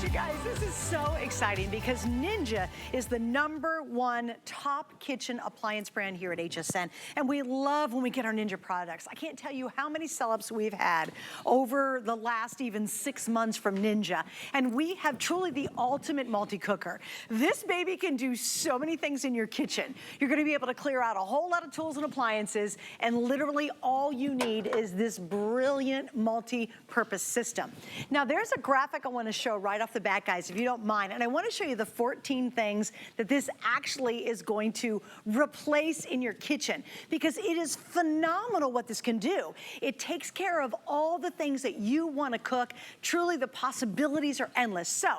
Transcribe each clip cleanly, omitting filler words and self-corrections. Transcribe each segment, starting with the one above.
You guys, this is so exciting because Ninja is the #1 top kitchen appliance brand here at HSN. And we love when we get our Ninja products. I can't tell you how many sell-ups we've had over the last even 6 months from Ninja. And we have truly the ultimate multi-cooker. This baby can do so many things in your kitchen. You're gonna be able to clear out a whole lot of tools and appliances, and literally all you need is this brilliant multi-purpose system. Now there's a graphic I wanna show right off the bat, guys, if you don't mind. And I wanna show you the 14 things that this actually is going to replace in your kitchen, because it is phenomenal what this can do. It takes care of all the things that you wanna cook. Truly, the possibilities are endless. So,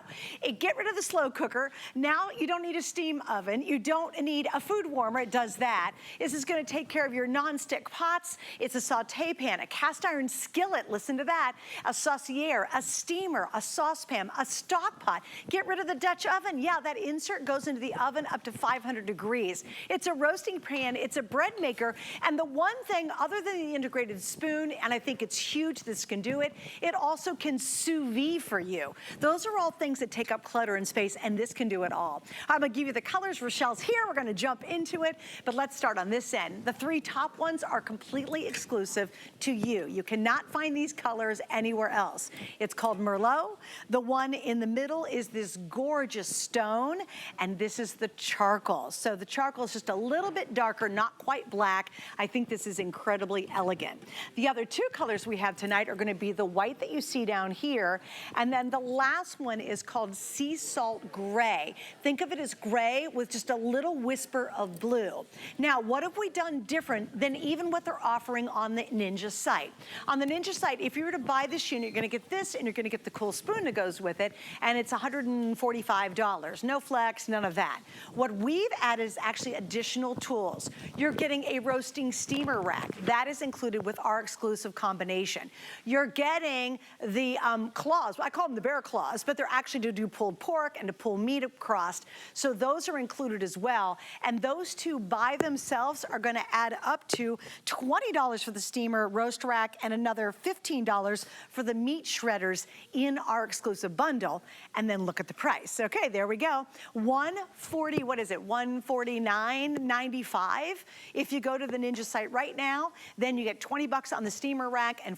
get rid of the slow cooker. Now you don't need a steam oven. You don't need a food warmer. It does that. This is gonna take care of your non-stick pots. It's a saute pan, a cast iron skillet, listen to that, a saucier, a steamer, a saucepan, a stock pot. Get rid of the Dutch oven. Yeah, that insert goes into the oven up to 500 degrees. It's a roasting pan, it's a bread maker, and the one thing other than the integrated spoon, and I think it's huge this can do it, it also can sous vide for you. Those are all things that take up clutter and space, and this can do it all. I'm gonna give you the colors. Rochelle's here, we're gonna jump into it, but let's start on this end. The 3 top ones are completely exclusive to you. You cannot find these colors anywhere else. It's called Merlot. The one in the middle is this gorgeous stone, and this is the charcoal. So the charcoal is just a little bit darker, not quite black. I think this is incredibly elegant. The other 2 colors we have tonight are gonna be the white that you see down here, and then the last one is called Sea Salt Gray. Think of it as gray with just a little whisper of blue. Now, what have we done different than even what they're offering on the Ninja site? On the Ninja site, if you were to buy this unit, you're gonna get this, and you're gonna get the cool spoon that goes with it, and it's $145. No flex, none of that. What we've added is actually additional tools. You're getting a roasting steamer rack. That is included with our exclusive combination. You're getting the claws. I call them the bear claws, but they're actually to do pulled pork and to pull meat across. So those are included as well. And those 2 by themselves are gonna add up to $20 for the steamer roast rack and another $15 for the meat shredders in our exclusive bundle. And then look at the price. Okay, there we go. $140, what is it? $149.95. If you go to the Ninja site right now, then you get 20 bucks on the steamer rack and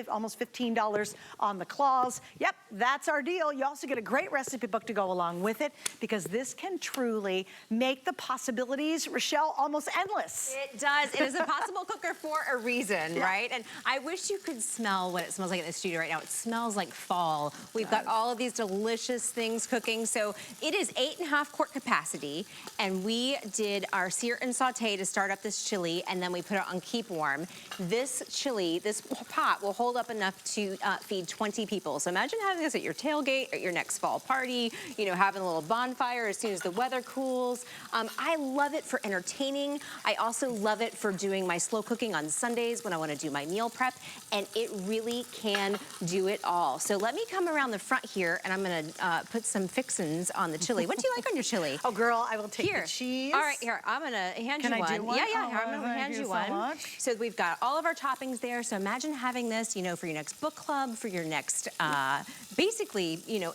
almost $15 on the claws. Yep, that's our deal. You also get a great recipe book to go along with it, because this can truly make the possibilities, Rochelle, almost endless. It does. It is a possible cooker for a reason, yeah. Right? And I wish you could smell what it smells like in the studio right now. It smells like fall. We've got all of these delicious things cooking. So it is 8.5 quart capacity, and we did our sear and saute to start up this chili, and then we put it on keep warm. This chili, this pot will hold up enough to feed 20 people. So imagine having this at your tailgate, at your next fall party, you know, having a little bonfire as soon as the weather cools. I love it for entertaining. I also love it for doing my slow cooking on Sundays when I want to do my meal prep, and it really can do it all. So let me come around the front here, and I'm gonna put some fixins on the chili. What do you like on your chili? Oh, girl, I will take here. The cheese. All right, here, I'm gonna hand you one. Can I do one? Yeah, oh, I'm gonna hand you one. So much. So we've got all of our toppings there. So imagine having this, you know, for your next book club, for your next, basically, you know,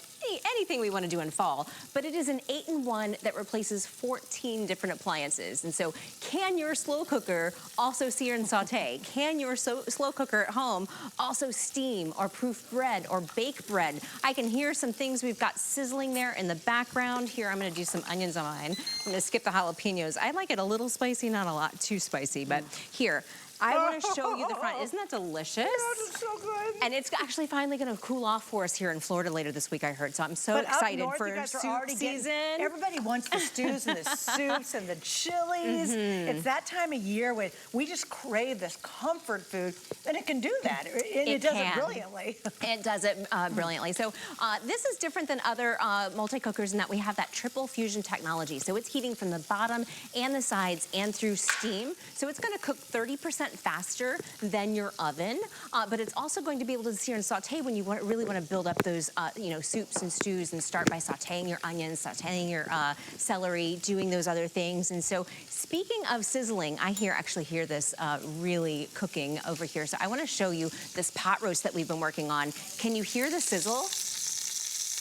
anything we want to do in fall. But it is an 8-in-1 that replaces 14 different appliances. And so can your slow cooker also sear and saute? Can your slow cooker at home also steam or proof bread or bake bread? I can hear some things we've got sizzling there in the background. Here, I'm going to do some onions on mine. I'm going to skip the jalapenos. I like it a little spicy, not a lot too spicy. But here, I want to show you the front. Isn't that delicious? Yes, it's so good. And it's actually finally going to cool off for us here in Florida later this week, I heard. So I'm so excited for soup season. Everybody wants the stews and the soups and the chilies. It's that time of year when we just crave this comfort food, and it can do that. It does it brilliantly. It does it brilliantly. So this is different than other multi-cookers in that we have that triple fusion technology. So it's heating from the bottom and the sides and through steam. So it's going to cook 30% faster than your oven, but it's also going to be able to sear and saute when you really want to build up those, you know, soups and stews, and start by sauteing your onions, sauteing your celery, doing those other things. And so, speaking of sizzling, I actually hear this really cooking over here. So I want to show you this pot roast that we've been working on. Can you hear the sizzle?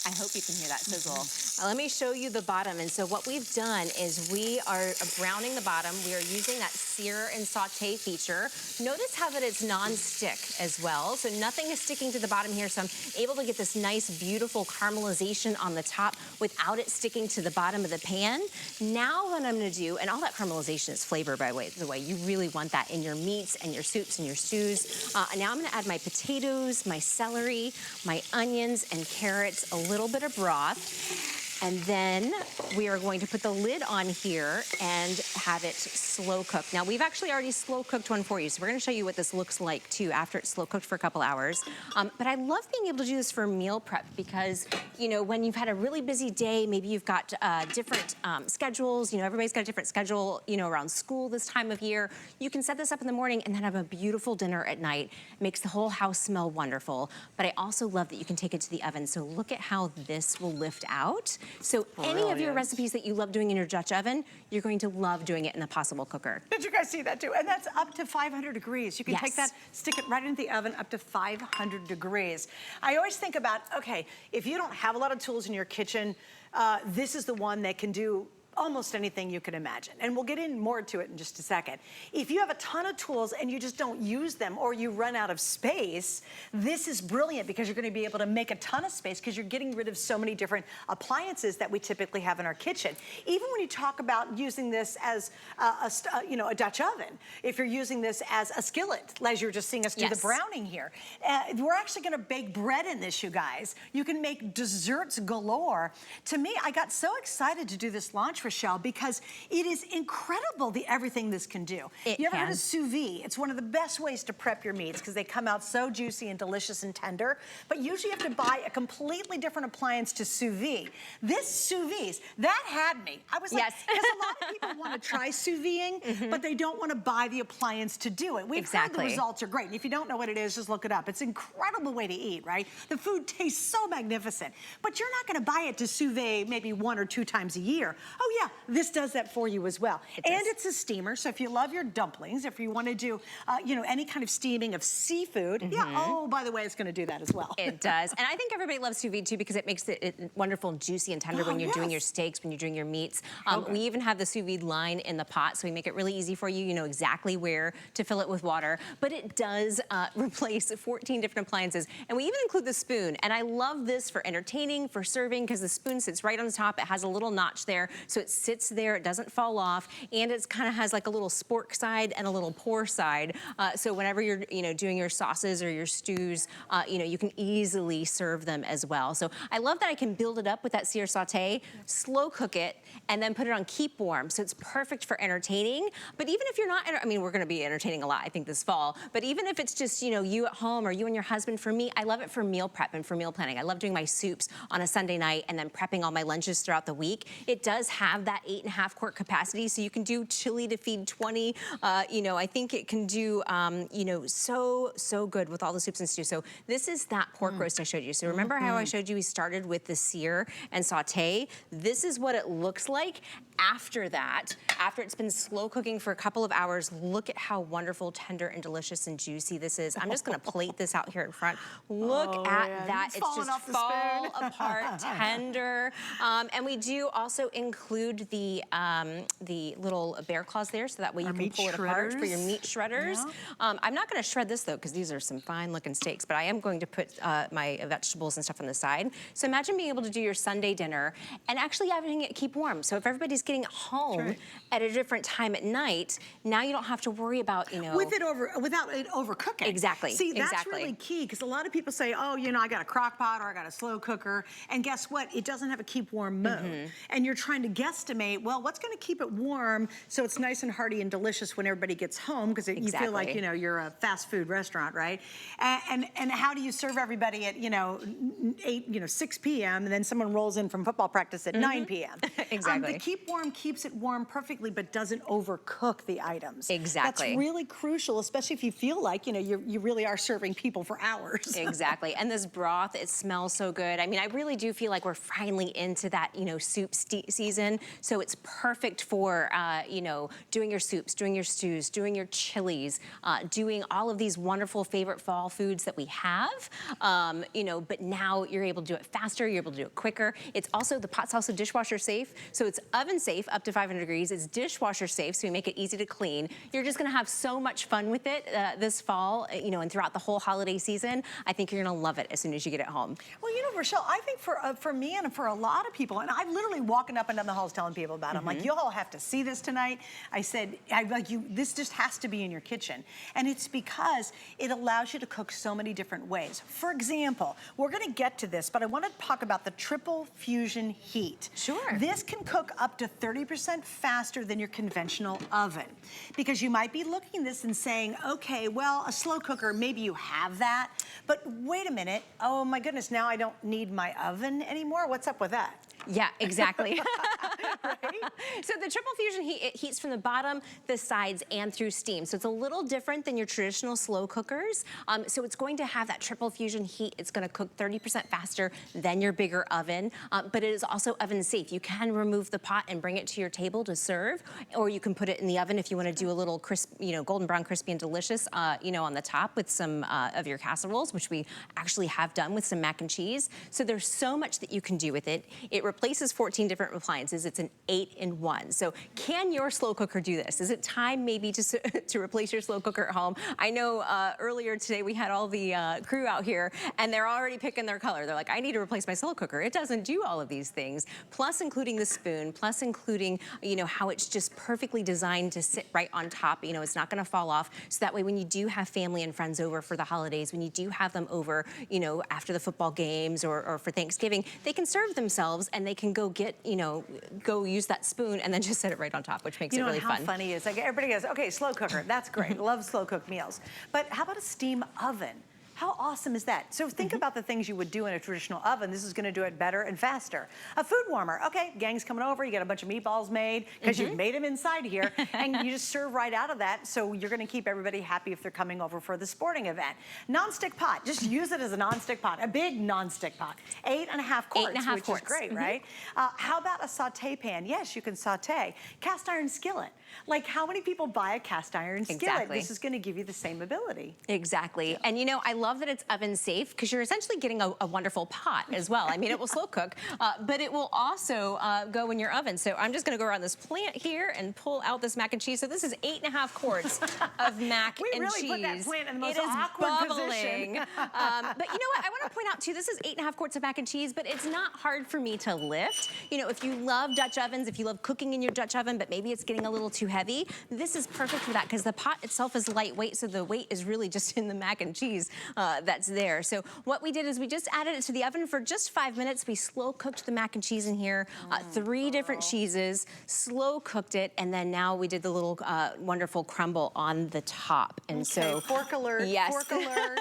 I hope you can hear that sizzle. Let me show you the bottom. And so what we've done is we are browning the bottom. We are using that sear and saute feature. Notice how that it's non-stick as well. So nothing is sticking to the bottom here. So I'm able to get this nice, beautiful caramelization on the top without it sticking to the bottom of the pan. Now what I'm gonna do, and all that caramelization is flavor, by the way. You really want that in your meats and your soups and your stews. Now I'm gonna add my potatoes, my celery, my onions and carrots, a little bit of broth. And then we are going to put the lid on here and have it slow cooked. Now we've actually already slow cooked one for you, so we're gonna show you what this looks like too after it's slow cooked for a couple hours. But I love being able to do this for meal prep because, you know, when you've had a really busy day, maybe you've got different schedules, you know, everybody's got a different schedule, you know, around school this time of year. You can set this up in the morning and then have a beautiful dinner at night. It makes the whole house smell wonderful. But I also love that you can take it to the oven. So look at how this will lift out. So any of your recipes that you love doing in your Dutch oven, you're going to love doing it in the PossibleCooker. Did you guys see that too? And that's up to 500 degrees. You can take that, stick it right into the oven up to 500 degrees. I always think about, okay, if you don't have a lot of tools in your kitchen, this is the one that can do almost anything you can imagine. And we'll get in more to it in just a second. If you have a ton of tools and you just don't use them or you run out of space, this is brilliant because you're gonna be able to make a ton of space because you're getting rid of so many different appliances that we typically have in our kitchen. Even when you talk about using this as a Dutch oven, if you're using this as a skillet, as you're just seeing us do the browning here. We're actually gonna bake bread in this, you guys. You can make desserts galore. To me, I got so excited to do this launch, Rochelle, because it is incredible everything this can do. You ever heard of sous vide? It's one of the best ways to prep your meats because they come out so juicy and delicious and tender, but usually you have to buy a completely different appliance to sous vide. This sous vide, that had me. I was like, because a lot of people want to try sous videing, but they don't want to buy the appliance to do it. We've heard the results are great, and if you don't know what it is, just look it up. It's an incredible way to eat, right? The food tastes so magnificent, but you're not going to buy it to sous vide maybe 1 or 2 times a year. Oh yeah, this does that for you as well. And it's a steamer, so if you love your dumplings, if you want to do, any kind of steaming of seafood, oh, by the way, it's going to do that as well. It does. And I think everybody loves sous vide too because it makes it wonderful and juicy and tender when you're doing your steaks, when you're doing your meats. We even have the sous vide line in the pot, so we make it really easy for you. You know exactly where to fill it with water. But it does replace 14 different appliances. And we even include the spoon. And I love this for entertaining, for serving, because the spoon sits right on the top. It has a little notch there, so it sits there, it doesn't fall off, and it kind of has like a little spork side and a little pour side. So whenever you're, doing your sauces or your stews, you can easily serve them as well. So I love that I can build it up with that sear saute, slow cook it, and then put it on keep warm. So it's perfect for entertaining. But even if you're not, we're gonna be entertaining a lot, I think, this fall. But even if it's just, you at home or you and your husband, for me, I love it for meal prep and for meal planning. I love doing my soups on a Sunday night and then prepping all my lunches throughout the week. It does have that 8.5 quart capacity, so you can do chili to feed 20. I think it can do, so good with all the soups and stews. So this is that pork roast I showed you. So remember how I showed you we started with the sear and saute? This is what it looks like after that. After it's been slow cooking for a couple of hours, look at how wonderful, tender, and delicious and juicy this is. I'm just gonna plate this out here in front. Look at that. It's just fall apart, tender. And we do also include the little bear claws there, so that way you can pull it apart for your meat shredders. I'm not gonna shred this though, because these are some fine looking steaks, but I am going to put my vegetables and stuff on the side. So imagine being able to do your Sunday dinner and actually having it keep warm. So if everybody's getting home at a different time at night, now you don't have to worry about, without it overcooking. Exactly. See, that's really key, because a lot of people say, oh, I got a crock pot or I got a slow cooker, and guess what? It doesn't have a keep warm mode. And you're trying to guesstimate, well, what's gonna keep it warm so it's nice and hearty and delicious when everybody gets home, because you feel like, you're a fast food restaurant, right? And how do you serve everybody at, 6 p.m. and then someone rolls in from football practice at 9 p.m. Exactly. The keep warm keeps it warm perfectly, but doesn't overcook the items. Exactly. That's really crucial, especially if you feel like, you really are serving people for hours. Exactly. And this broth, it smells so good. I really do feel like we're finally into that, soup season. So it's perfect for, you know, doing your soups, doing your stews, doing your chilies, doing all of these wonderful favorite fall foods that we have, you know, but now you're able to do it faster, you're able to do it quicker. It's also, the pot's also dishwasher safe, so it's oven safe up to 500 degrees. It's dishwasher safe, so we make it easy to clean. You're just gonna have so much fun with it this fall, you know, and throughout the whole holiday season. I think you're gonna love it as soon as you get it home. Well, you know, Rochelle, I think for me and for a lot of people, and I'm literally walking up and down the halls telling people about it. I'm like, you all have to see this tonight. I said, this just has to be in your kitchen. And it's because it allows you to cook so many different ways. For example, we're gonna get to this, but I wanna talk about the triple fusion heat. Sure. This can cook up to 30% faster than your conventional oven. Because you might be looking at this and saying, okay, well, a slow cooker, maybe you have that, but wait a minute, oh my goodness, now I don't need my oven anymore? What's up with that? Yeah, exactly. Right? So the triple fusion heat, it heats from the bottom, the sides, and through steam. So it's a little different than your traditional slow cookers. So it's going to have that triple fusion heat. It's gonna cook 30% faster than your bigger oven, but it is also oven safe. You can remove the pot and bring it to your table to serve, or you can put it in the oven if you wanna do a little crisp, you know, golden brown, crispy, and delicious, you know, on the top with some of your casseroles, which we actually have done with some mac and cheese. So there's so much that you can do with it. It replaces 14 different appliances. It's an 8-in-1. So can your slow cooker do this? Is it time maybe to replace your slow cooker at home? I know earlier today we had all the crew out here and they're already picking their color. They're like, I need to replace my slow cooker. It doesn't do all of these things. Plus including the spoon, plus including, you know, how it's just perfectly designed to sit right on top. You know, it's not gonna fall off. So that way when you do have family and friends over for the holidays, when you do have them over, you know, after the football games or for Thanksgiving, they can serve themselves and they can go get, you know, go use that spoon and then just set it right on top, which makes it really fun. How funny is, like, everybody goes, okay, slow cooker, that's great, love slow cooked meals. But how about a steam oven? How awesome is that? So think about the things you would do in a traditional oven. This is gonna do it better and faster. A food warmer, okay, gang's coming over, you got a bunch of meatballs made, because you've made them inside here, and you just serve right out of that, so you're gonna keep everybody happy if they're coming over for the sporting event. Non-stick pot, just use it as a non-stick pot, a big non-stick pot. 8.5 quarts, which is great, right? How about a saute pan? Yes, you can saute. Cast iron skillet. Like, how many people buy a cast iron skillet? Exactly. This is gonna give you the same ability. Exactly. And you know, I love that it's oven safe because you're essentially getting a wonderful pot as well. I mean, it will slow cook, but it will also go in your oven. So I'm just gonna go around this plant here and pull out this mac and cheese. So this is 8.5 quarts of mac and cheese. We really put that plant in the most it is awkward bubbling. position. But you know what? I wanna point out too, this is 8.5 quarts of mac and cheese, but it's not hard for me to lift. You know, if you love Dutch ovens, if you love cooking in your Dutch oven, but maybe it's getting a little too heavy, this is perfect for that because the pot itself is lightweight, so the weight is really just in the mac and cheese that's there. So what we did is we just added it to the oven for just 5 minutes. We slow cooked the mac and cheese in here, 3 different cheeses, slow cooked it, and then now we did the little wonderful crumble on the top. And so fork alert, yes. fork alert.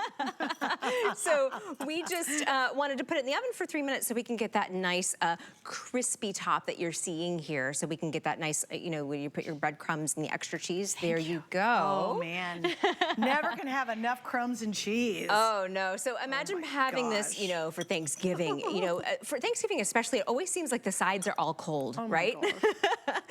So we just wanted to put it in the oven for 3 minutes so we can get that nice crispy top that you're seeing here. So we can get that nice, you know, when you put your breadcrumbs and the extra cheese, there you go. Oh man, never can have enough crumbs and cheese. Oh no, so imagine having this, you know, for Thanksgiving, you know, for Thanksgiving especially, it always seems like the sides are all cold, right?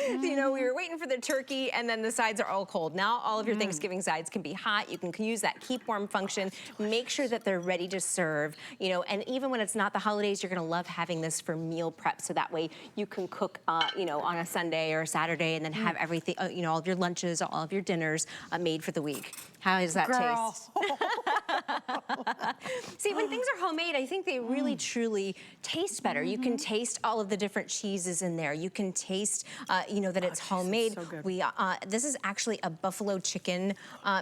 You know, we were waiting for the turkey and then the sides are all cold. Now all of your Thanksgiving sides can be hot. You can use that keep warm function. Make sure that they're ready to serve, you know, and even when it's not the holidays, you're gonna love having this for meal prep. So that way you can cook, you know, on a Sunday or a Saturday and then have everything, you know, all of your lunches, all of your dinners made for the week. How does that taste? See, when things are homemade, I think they really truly taste better. You can taste all of the different cheeses in there. You can taste, you know, that it's homemade. So good. We this is actually a buffalo chicken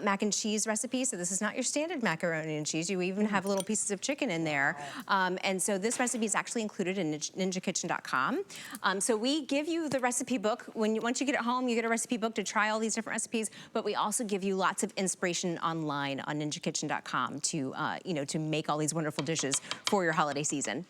mac and cheese recipe. So this is not your standard macaroni and cheese. You even have little pieces of chicken in there. And so this recipe is actually included in ninjakitchen.com. So we give you the recipe book. Once you get it home, you get a recipe book to try all these different recipes, but we also give you lots of inspiration online on ninjakitchen.com to, you know, to make all these wonderful dishes for your holiday season.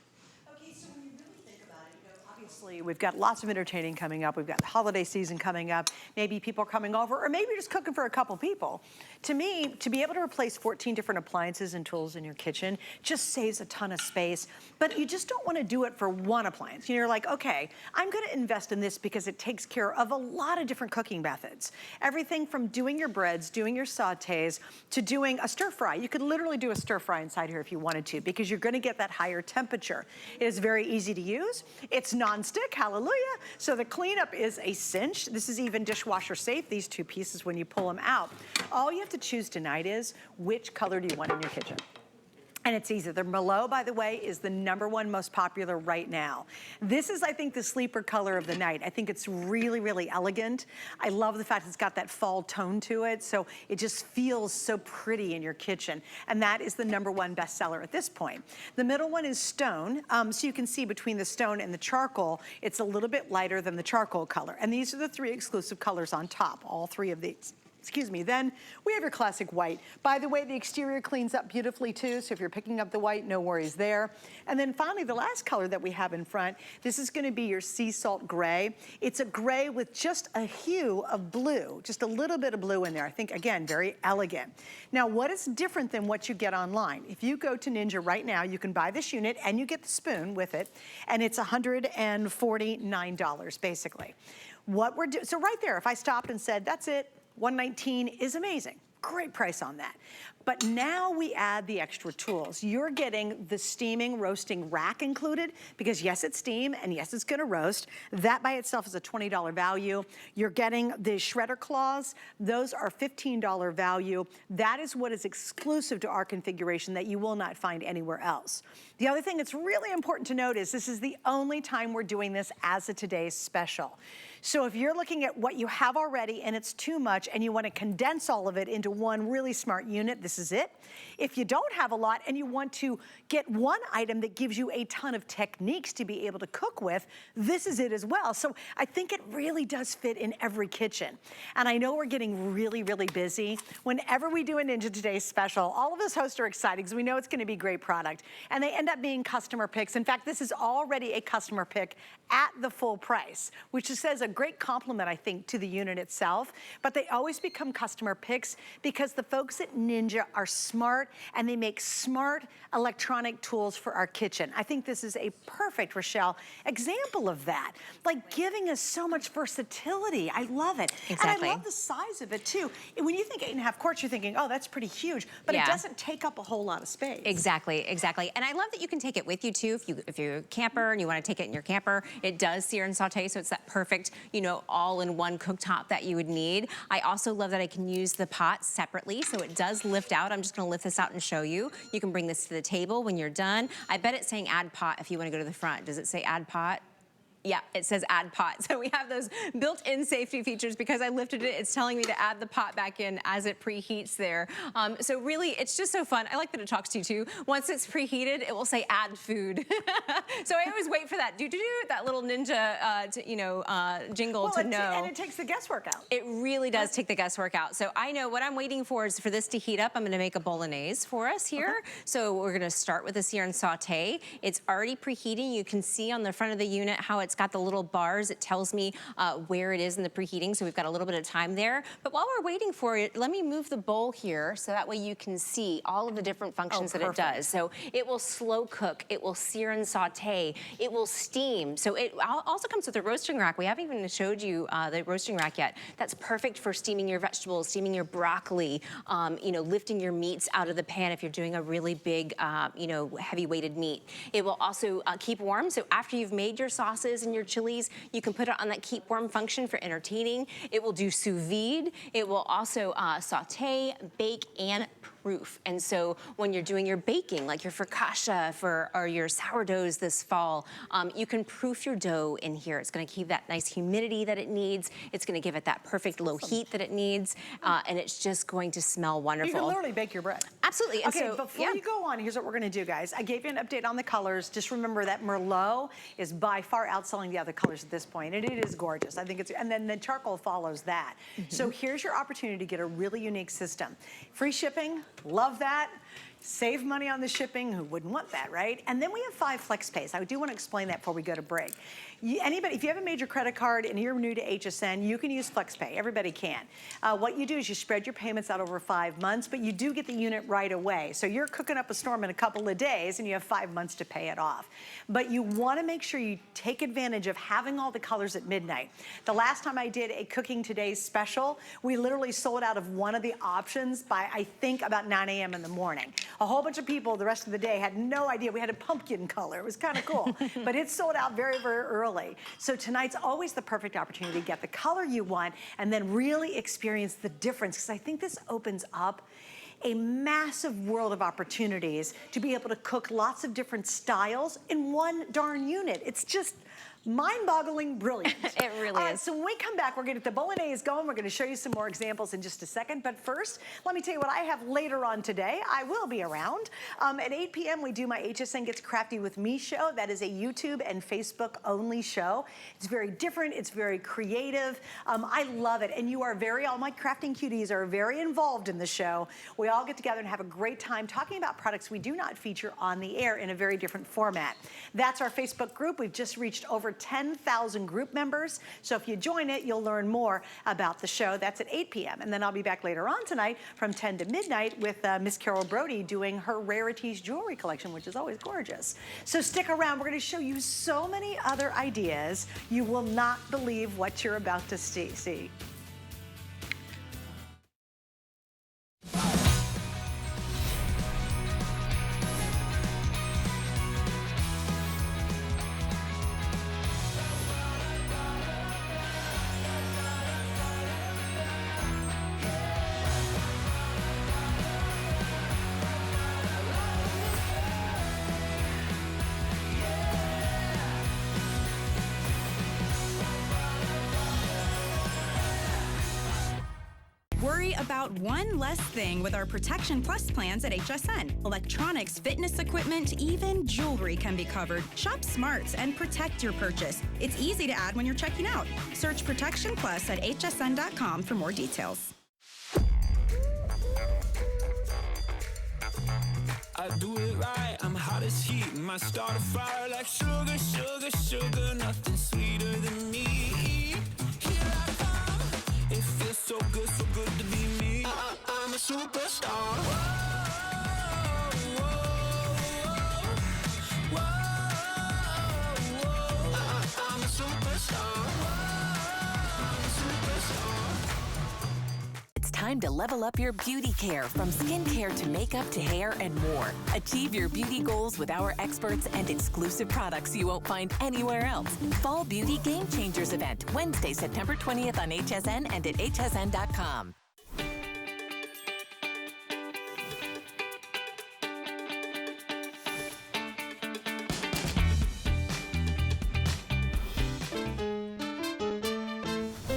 Okay, so when you really think about it, you know, obviously We've got lots of entertaining coming up. We've got the holiday season coming up. Maybe people are coming over, or maybe you're just cooking for a couple people. To me, to be able to replace 14 different appliances and tools in your kitchen just saves a ton of space, but you just don't want to do it for one appliance. You're like, okay, I'm going to invest in this because it takes care of a lot of different cooking methods. Everything from doing your breads, doing your sautés, to doing a stir fry. You could literally do a stir fry inside here if you wanted to, because you're going to get that higher temperature. It is very easy to use. It's non-stick, hallelujah. So the cleanup is a cinch. This is even dishwasher safe, these two pieces when you pull them out. All you have to choose tonight is which color do you want in your kitchen. And it's easy. The Merlot, by the way, is the #1 most popular right now. This is, I think, the sleeper color of the night. I think it's really, really elegant. I love the fact it's got that fall tone to it, so it just feels so pretty in your kitchen. And that is the #1 bestseller at this point. The middle one is stone, so you can see between the stone and the charcoal, it's a little bit lighter than the charcoal color. And these are the 3 exclusive colors on top, all 3 of these. Excuse me. Then we have your classic white. By the way, the exterior cleans up beautifully too, so if you're picking up the white, no worries there. And then finally, the last color that we have in front, this is gonna be your sea salt gray. It's a gray with just a hue of blue, just a little bit of blue in there. I think, again, very elegant. Now, what is different than what you get online? If you go to Ninja right now, you can buy this unit and you get the spoon with it, and it's $149, basically. What we're doing, so right there, if I stopped and said, that's it, $119 is amazing. Great price on that. But now we add the extra tools. You're getting the steaming roasting rack included because yes, it's steam and yes, it's gonna roast. That by itself is a $20 value. You're getting the shredder claws. Those are $15 value. That is what is exclusive to our configuration that you will not find anywhere else. The other thing that's really important to note is this is the only time we're doing this as a today's special. So if you're looking at what you have already and it's too much and you want to condense all of it into one really smart unit, this is it. If you don't have a lot and you want to get one item that gives you a ton of techniques to be able to cook with, this is it as well. So I think it really does fit in every kitchen. And I know we're getting really, really busy. Whenever we do a Ninja Today special, all of us hosts are excited because we know it's going to be great product. And they end up being customer picks. In fact, this is already a customer pick at the full price, which says a great compliment, I think, to the unit itself. But they always become customer picks because the folks at Ninja are smart and they make smart electronic tools for our kitchen. I think this is a perfect, Rochelle, example of that. Like giving us so much versatility. I love it. Exactly. And I love the size of it too. And when you think 8.5 quarts, you're thinking, oh, that's pretty huge. But Yeah. it doesn't take up a whole lot of space. Exactly, exactly. And I love that you can take it with you too. If you're a camper and you want to take it in your camper, it does sear and saute, so it's that perfect, you know, all-in-one cooktop that you would need. I also love that I can use the pot separately, so it does lift out. I'm just gonna lift this out and show you. You can bring this to the table when you're done. I bet it's saying add pot if you want to go to the front. Does it say add pot? Yeah, it says add pot. So we have those built-in safety features because I lifted it. It's telling me to add the pot back in as it preheats there. So really, it's just so fun. I like that it talks to you too. Once it's preheated, it will say add food. So I always wait for that that little Ninja, jingle to know. And it takes the guesswork out. It really does take the guesswork out. So I know what I'm waiting for is for this to heat up. I'm gonna make a bolognese for us here. Okay. So we're gonna start with the sear and saute. It's already preheating. You can see on the front of the unit how it's got the little bars. It tells me where it is in the preheating, so we've got a little bit of time there. But while we're waiting for it, let me move the bowl here so that way you can see all of the different functions that it does. So it will slow cook, it will sear and saute, it will steam. So it also comes with a roasting rack. We haven't even showed you the roasting rack yet. That's perfect for steaming your vegetables, steaming your broccoli, lifting your meats out of the pan if you're doing a really big, heavy-weighted meat. It will also keep warm, so after you've made your sauces and your chilies, you can put it on that keep warm function for entertaining. It will do sous vide. It will also saute, bake, and proof. And so when you're doing your baking, like your focaccia or your sourdoughs this fall, you can proof your dough in here. It's gonna keep that nice humidity that it needs. It's gonna give it that perfect low heat that it needs. And it's just going to smell wonderful. You can literally bake your bread. Absolutely. Okay, so, before you go on, here's what we're gonna do, guys. I gave you an update on the colors. Just remember that Merlot is by far outselling the other colors at this point, and it is gorgeous. I think it's, and then the charcoal follows that. So here's your opportunity to get a really unique system. Free shipping, love that. save money on the shipping. Who wouldn't want that, right? And then we have 5 flex pays. I do want to explain that before we go to break. Anybody, if you have a major credit card and you're new to HSN, you can use FlexPay. Everybody can. What you do is you spread your payments out over 5 months, but you do get the unit right away. So you're cooking up a storm in a couple of days and you have 5 months to pay it off. But you want to make sure you take advantage of having all the colors at midnight. The last time I did a Cooking Today's special, we literally sold out of one of the options by, I think, about 9 a.m. in the morning. A whole bunch of people the rest of the day had no idea. We had a pumpkin color. It was kind of cool. But it sold out very, very early. So tonight's always the perfect opportunity to get the color you want and then really experience the difference, because I think this opens up a massive world of opportunities to be able to cook lots of different styles in one darn unit. It's just mind-boggling brilliant. It really is. So when we come back, we're gonna get the bolognese going. We're gonna show you some more examples in just a second. But first, let me tell you what I have later on today. I will be around. At 8 p.m., we do my HSN Gets Crafty With Me show. That is a YouTube and Facebook only show. It's very different. It's very creative. I love it. And you are all my crafting cuties are very involved in the show. We all get together and have a great time talking about products we do not feature on the air in a very different format. That's our Facebook group. We've just reached over 10,000 group members. So if you join it, you'll learn more about the show. That's at 8 p.m. And then I'll be back later on tonight from 10 to midnight with Miss Carol Brody doing her Rarities jewelry collection, which is always gorgeous. So stick around. We're going to show you so many other ideas. You will not believe what you're about to see. Worry about one less thing with our Protection Plus plans at HSN. Electronics, fitness equipment, even jewelry can be covered. Shop smarts and protect your purchase. It's easy to add when you're checking out. Search Protection Plus at hsn.com for more details. I do it right, I'm hot as heat. Might start a fire like sugar, sugar, sugar. Nothing sweeter than me. Here I come. It feels so good to be me. I'm a superstar. Whoa, whoa, whoa, whoa. I'm a superstar. I'm a superstar. It's time to level up your beauty care, from skincare to makeup to hair and more. Achieve your beauty goals with our experts and exclusive products you won't find anywhere else. Fall Beauty Game Changers event, Wednesday, September 20th on HSN and at hsn.com.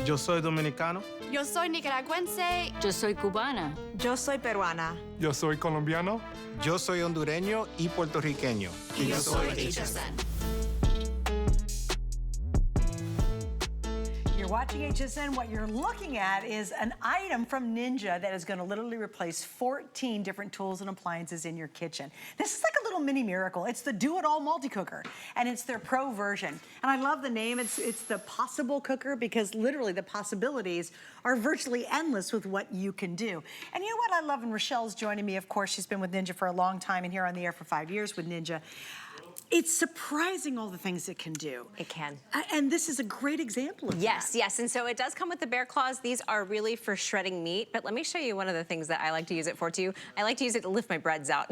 Yo soy dominicano. Yo soy nicaragüense. Yo soy cubana. Yo soy peruana. Yo soy colombiano. Yo soy hondureño y puertorriqueño. Y yo soy HSN. Watching HSN, what you're looking at is an item from Ninja that is going to literally replace 14 different tools and appliances in your kitchen. This is like a little mini miracle. It's the Do-It-All Multicooker, and it's their Pro version. And I love the name. It's the PossibleCooker, because literally the possibilities are virtually endless with what you can do. And you know what I love? And Rochelle's joining me, of course. She's been with Ninja for a long time and here on the air for 5 years with Ninja. It's surprising all the things it can do. It can. And this is a great example of that. Yes, and so it does come with the bear claws. These are really for shredding meat, but let me show you one of the things that I like to use it for too. I like to use it to lift my breads out.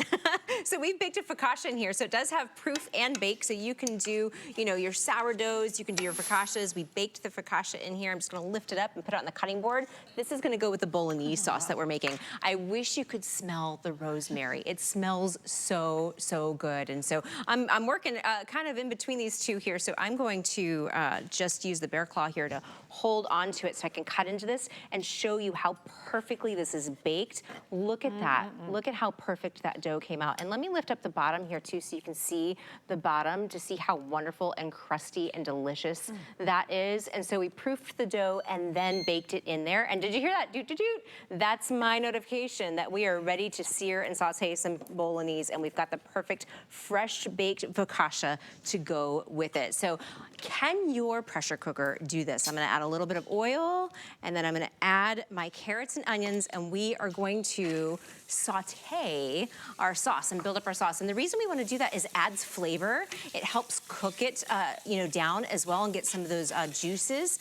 So we've baked a focaccia in here, so it does have proof and bake, so you can do, you know, your sourdoughs, you can do your focaccias. We baked the focaccia in here. I'm just gonna lift it up and put it on the cutting board. This is gonna go with the bolognese sauce that we're making. I wish you could smell the rosemary. It smells so, so good. And so I'm I'm working kind of in between these two here, so I'm going to just use the bear claw here to hold onto it so I can cut into this and show you how perfectly this is baked. Look at that. Look at how perfect that dough came out. And let me lift up the bottom here too so you can see the bottom to see how wonderful and crusty and delicious that is. And so we proofed the dough and then baked it in there. And did you hear that? Doot, doot, doot. That's my notification that we are ready to sear and saute some bolognese, and we've got the perfect fresh baked focaccia to go with it. So can your pressure cooker do this? I'm gonna add a little bit of oil, and then I'm gonna add my carrots and onions, and we are going to saute our sauce and build up our sauce. And the reason we wanna do that is adds flavor. It helps cook it down as well and get some of those juices.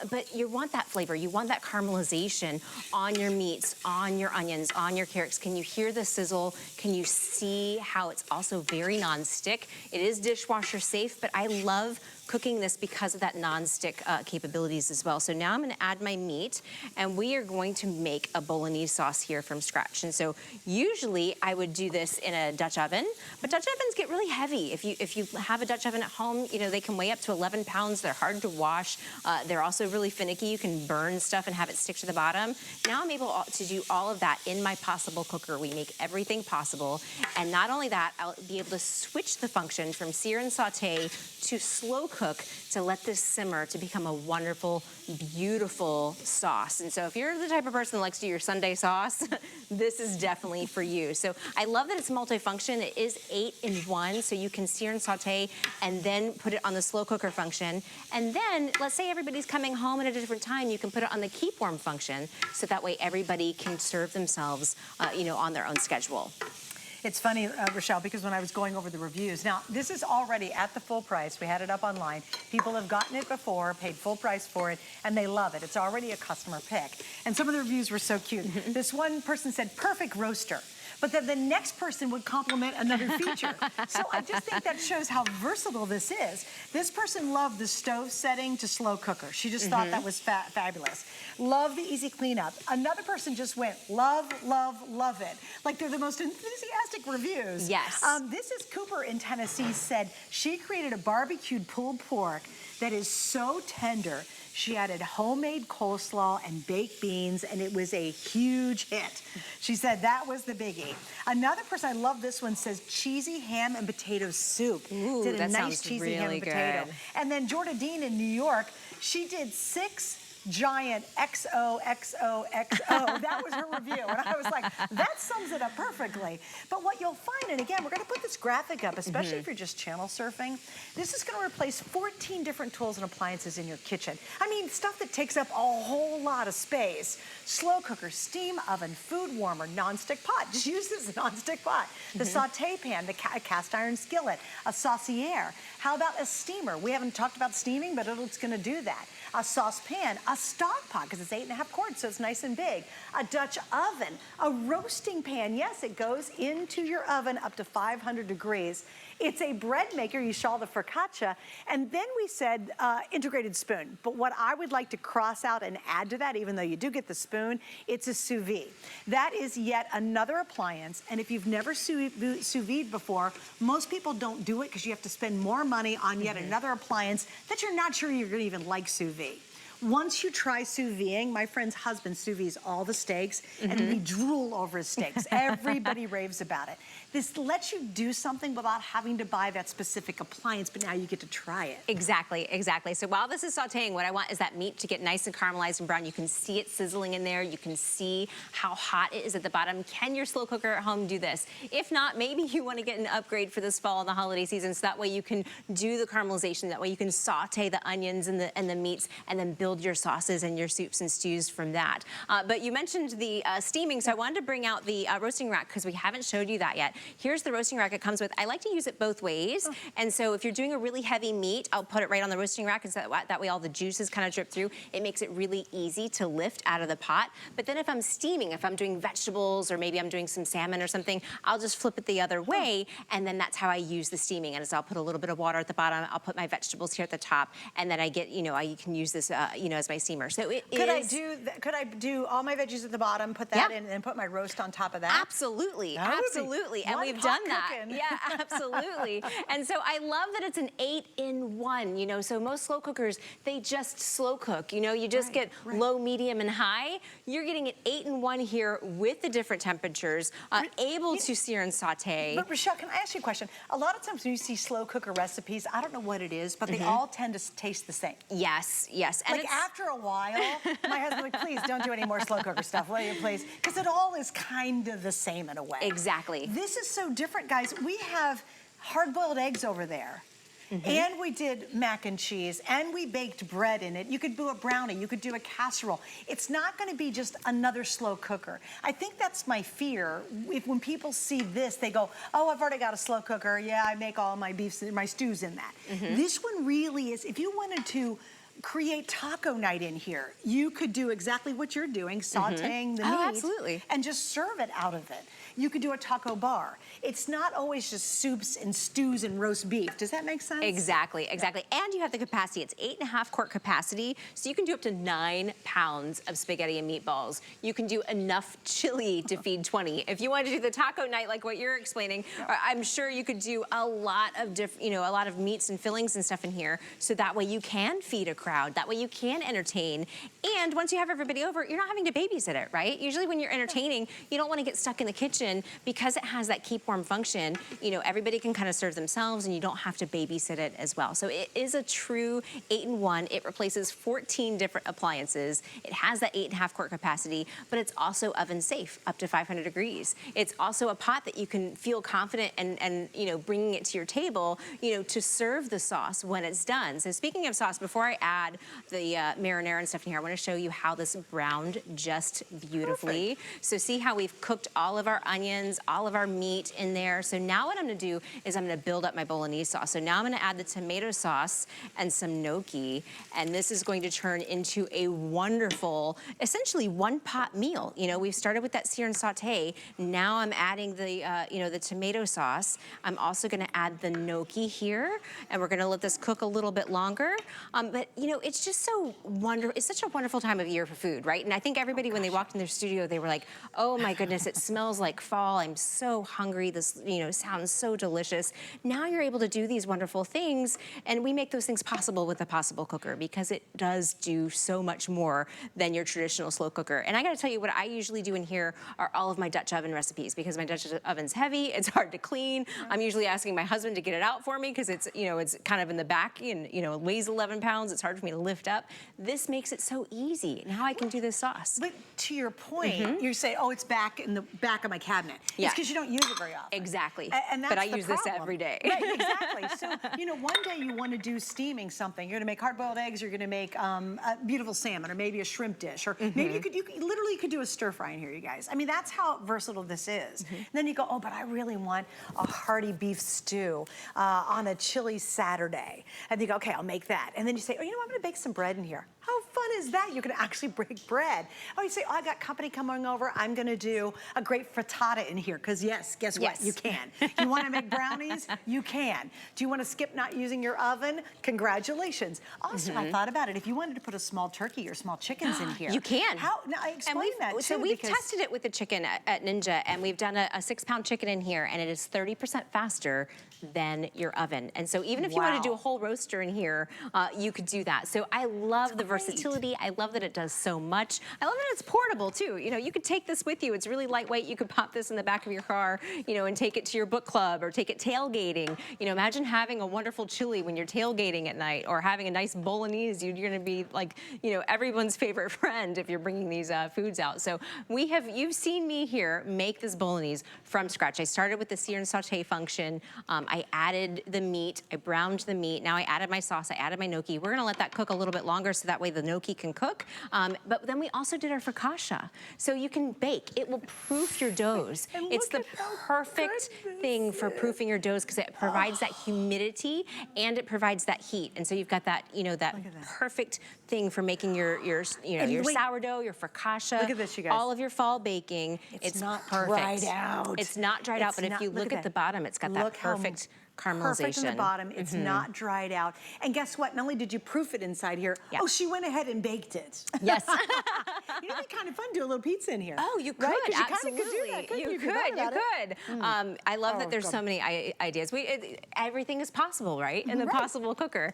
But you want that flavor. You want that caramelization on your meats, on your onions, on your carrots. Can you hear the sizzle? Can you see how it's also very non-stick? It is dishwasher safe, but I love cooking this because of that non-stick capabilities as well. So now I'm gonna add my meat, and we are going to make a bolognese sauce here from scratch. And so usually I would do this in a Dutch oven, but Dutch ovens get really heavy. If you have a Dutch oven at home, you know, they can weigh up to 11 pounds. They're hard to wash. They're also really finicky. You can burn stuff and have it stick to the bottom. Now I'm able to do all of that in my PossibleCooker. We make everything possible. And not only that, I'll be able to switch the function from sear and saute to slow cook to let this simmer to become a wonderful, beautiful sauce. And so if you're the type of person that likes to do your Sunday sauce, this is definitely for you. So I love that it's multifunction. It is 8-in-1, so you can sear and saute and then put it on the slow cooker function. And then, let's say everybody's coming home at a different time, you can put it on the keep warm function, so that way everybody can serve themselves, on their own schedule. It's funny, Rochelle, because when I was going over the reviews, now this is already at the full price. We had it up online. People have gotten it before, paid full price for it, and they love it. It's already a customer pick. And some of the reviews were so cute. This one person said, perfect roaster. But then the next person would compliment another feature. So I just think that shows how versatile this is. This person loved the stove setting to slow cooker. She just thought that was fabulous. Love the easy cleanup. Another person just went, love, love, love it. Like they're the most enthusiastic reviews. Yes. This is Cooper in Tennessee said she created a barbecued pulled pork that is so tender. She added homemade coleslaw and baked beans, and it was a huge hit. She said that was the biggie. Another person, I love this one, says cheesy ham and potato soup. Ooh, did a that nice sounds cheesy really ham and potato. good. And then Jordan Dean in New York, she did 6 giant XOXOXO. That was her review. And I was like, that sums it up perfectly. But what you'll find, and again, we're going to put this graphic up, especially if you're just channel surfing. This is going to replace 14 different tools and appliances in your kitchen. I mean, stuff that takes up a whole lot of space. Slow cooker, steam oven, food warmer, nonstick pot. Just use this nonstick pot. The saute pan, the cast iron skillet, a saucier. How about a steamer? We haven't talked about steaming, but it's going to do that. A saucepan, a stock pot, because it's 8.5 quarts, so it's nice and big. A Dutch oven, a roasting pan. Yes, it goes into your oven up to 500 degrees. It's a bread maker, you saw the focaccia, and then we said integrated spoon. But what I would like to cross out and add to that, even though you do get the spoon, it's a sous vide. That is yet another appliance, and if you've never sous vide before, most people don't do it because you have to spend more money on yet another appliance that you're not sure you're gonna even like sous vide. Once you try sous videing, my friend's husband sous vides all the steaks, and we drool over his steaks. Everybody raves about it. This lets you do something without having to buy that specific appliance, but now you get to try it. Exactly, exactly. So while this is sauteing, what I want is that meat to get nice and caramelized and brown. You can see it sizzling in there. You can see how hot it is at the bottom. Can your slow cooker at home do this? If not, maybe you want to get an upgrade for this fall and the holiday season, so that way you can do the caramelization. That way you can saute the onions and the meats, and then build your sauces and your soups and stews from that. But you mentioned the steaming, so I wanted to bring out the roasting rack because we haven't showed you that yet. Here's the roasting rack it comes with. I like to use it both ways. And so if you're doing a really heavy meat, I'll put it right on the roasting rack, and so that way all the juices kind of drip through. It makes it really easy to lift out of the pot. But then if I'm steaming, if I'm doing vegetables, or maybe I'm doing some salmon or something, I'll just flip it the other way, and then that's how I use the steaming. And so I'll put a little bit of water at the bottom, I'll put my vegetables here at the top, and then I get, I can use this, as my steamer. So could I do all my veggies at the bottom, put that in, and put my roast on top of that? Absolutely, absolutely. and One we've pot done that. cooking. Yeah, absolutely. And so I love that it's an 8-in-1, you know, so most slow cookers, they just slow cook, you know, you just get low, medium, and high. You're getting an 8-in-1 here with the different temperatures, able to sear and saute. But Rochelle, can I ask you a question? A lot of times when you see slow cooker recipes, I don't know what it is, but they all tend to taste the same. Yes, yes. And Like after a while, my husband's like, please don't do any more slow cooker stuff, will you please? Because it all is kind of the same in a way. Exactly. This is so different, guys. We have hard-boiled eggs over there. And we did mac and cheese, and we baked bread in it. You could do a brownie, you could do a casserole. It's not gonna be just another slow cooker. I think that's my fear. When people see this, they go, oh, I've already got a slow cooker. Yeah, I make all my beefs and my stews in that. This one really is, if you wanted to create taco night in here, you could do exactly what you're doing, sauteing the meat. Absolutely. And just serve it out of it. You could do a taco bar. It's not always just soups and stews and roast beef. Does that make sense? Exactly, exactly. And you have the capacity. It's 8.5 quart capacity, so you can do up to 9 pounds of spaghetti and meatballs. You can do enough chili to feed 20. If you wanted to do the taco night like what you're explaining, I'm sure you could do a lot of a lot of meats and fillings and stuff in here, so that way you can feed a crowd. That way you can entertain. And once you have everybody over, you're not having to babysit it, right? Usually when you're entertaining, you don't want to get stuck in the kitchen. Because it has that keep warm function, you know, everybody can kind of serve themselves and you don't have to babysit it as well. So it is a true 8-in-1. It replaces 14 different appliances. It has that 8.5 quart capacity, but it's also oven safe up to 500 degrees. It's also a pot that you can feel confident and you know, bringing it to your table, you know, to serve the sauce when it's done. So speaking of sauce, before I add the marinara and stuff in here, I want to show you how this browned just beautifully. So see how we've cooked all of our onions, all of our meat in there. So now what I'm gonna do is I'm gonna build up my bolognese sauce. So now I'm gonna add the tomato sauce and some gnocchi, and this is going to turn into a wonderful, essentially one pot meal. You know, we've started with that sear and saute. Now I'm adding the, you know, the tomato sauce. I'm also gonna add the gnocchi here, and we're gonna let this cook a little bit longer. But you know, it's just so wonderful. It's such a wonderful time of year for food, right? And I think everybody, when they walked in their studio, they were like, oh my goodness, it smells like fall. I'm so hungry. This, you know, sounds so delicious. Now you're able to do these wonderful things, and we make those things possible with the PossibleCooker because it does do so much more than your traditional slow cooker. And I gotta tell you, what I usually do in here are all of my Dutch oven recipes because my Dutch oven's heavy, it's hard to clean. I'm usually asking my husband to get it out for me because it's, you know, it's kind of in the back and, you know, it weighs 11 pounds. It's hard for me to lift up. This makes it so easy. Now I can do this sauce. But to your point, you say, oh, it's back in the back of my cabinet. Yeah. It's because you don't use it very often. Exactly. And that's but I the use problem. this every day. Right, exactly. So, you know, one day you want to do steaming something. You're going to make hard-boiled eggs. You're going to make a beautiful salmon, or maybe a shrimp dish, or maybe you literally could do a stir fry in here, you guys. I mean, that's how versatile this is. And then you go, oh, but I really want a hearty beef stew on a chilly Saturday. And you go, okay, I'll make that. And then you say, oh, you know, I'm going to bake some bread in here. How fun is that? You can actually break bread. Oh, you say, oh, I got company coming over. I'm going to do a great frittata in here. Because yes, guess what? You can. You want to make brownies? You can. Do you want to skip not using your oven? Congratulations. Also, I thought about it. If you wanted to put a small turkey or small chickens in here. You can. How? Now, explain that too. So we've tested it with the chicken at Ninja, and we've done a 6-pound chicken in here, and it is 30% faster than your oven. And so even if you want to do a whole roaster in here, you could do that. So I love the versatility. I love that it does so much. I love that it's portable too. You know, you could take this with you. It's really lightweight. You could pop this in the back of your car, you know, and take it to your book club or take it tailgating. You know, imagine having a wonderful chili when you're tailgating at night, or having a nice bolognese. You're going to be like, you know, everyone's favorite friend if you're bringing these foods out. So you've seen me here make this bolognese from scratch. I started with the sear and saute function. I added the meat, I browned the meat. Now I added my sauce, I added my gnocchi. We're gonna let that cook a little bit longer so that way the gnocchi can cook. But then we also did our focaccia. So you can bake. It will proof your doughs. It's the perfect thing for proofing your doughs because it provides that humidity and it provides that heat. And so you've got that, you know, that perfect thing for making your sourdough, your focaccia. Look at this, you guys. All of your fall baking. It's not perfect. dried out. It's not dried out, but if you look at the bottom, it's got that perfect caramelization. Perfect in the bottom. It's not dried out. And guess what? Not only did you proof it inside here, Yeah. oh, she went ahead and baked it. Yes. You know, it'd be kind of fun to do a little pizza in here. Oh, you could, right? 'Cause absolutely. You kind of could do that, couldn't you? You if you thought about it? could. I love that there's God. so many ideas. Everything is possible, right? In the Possible Cooker.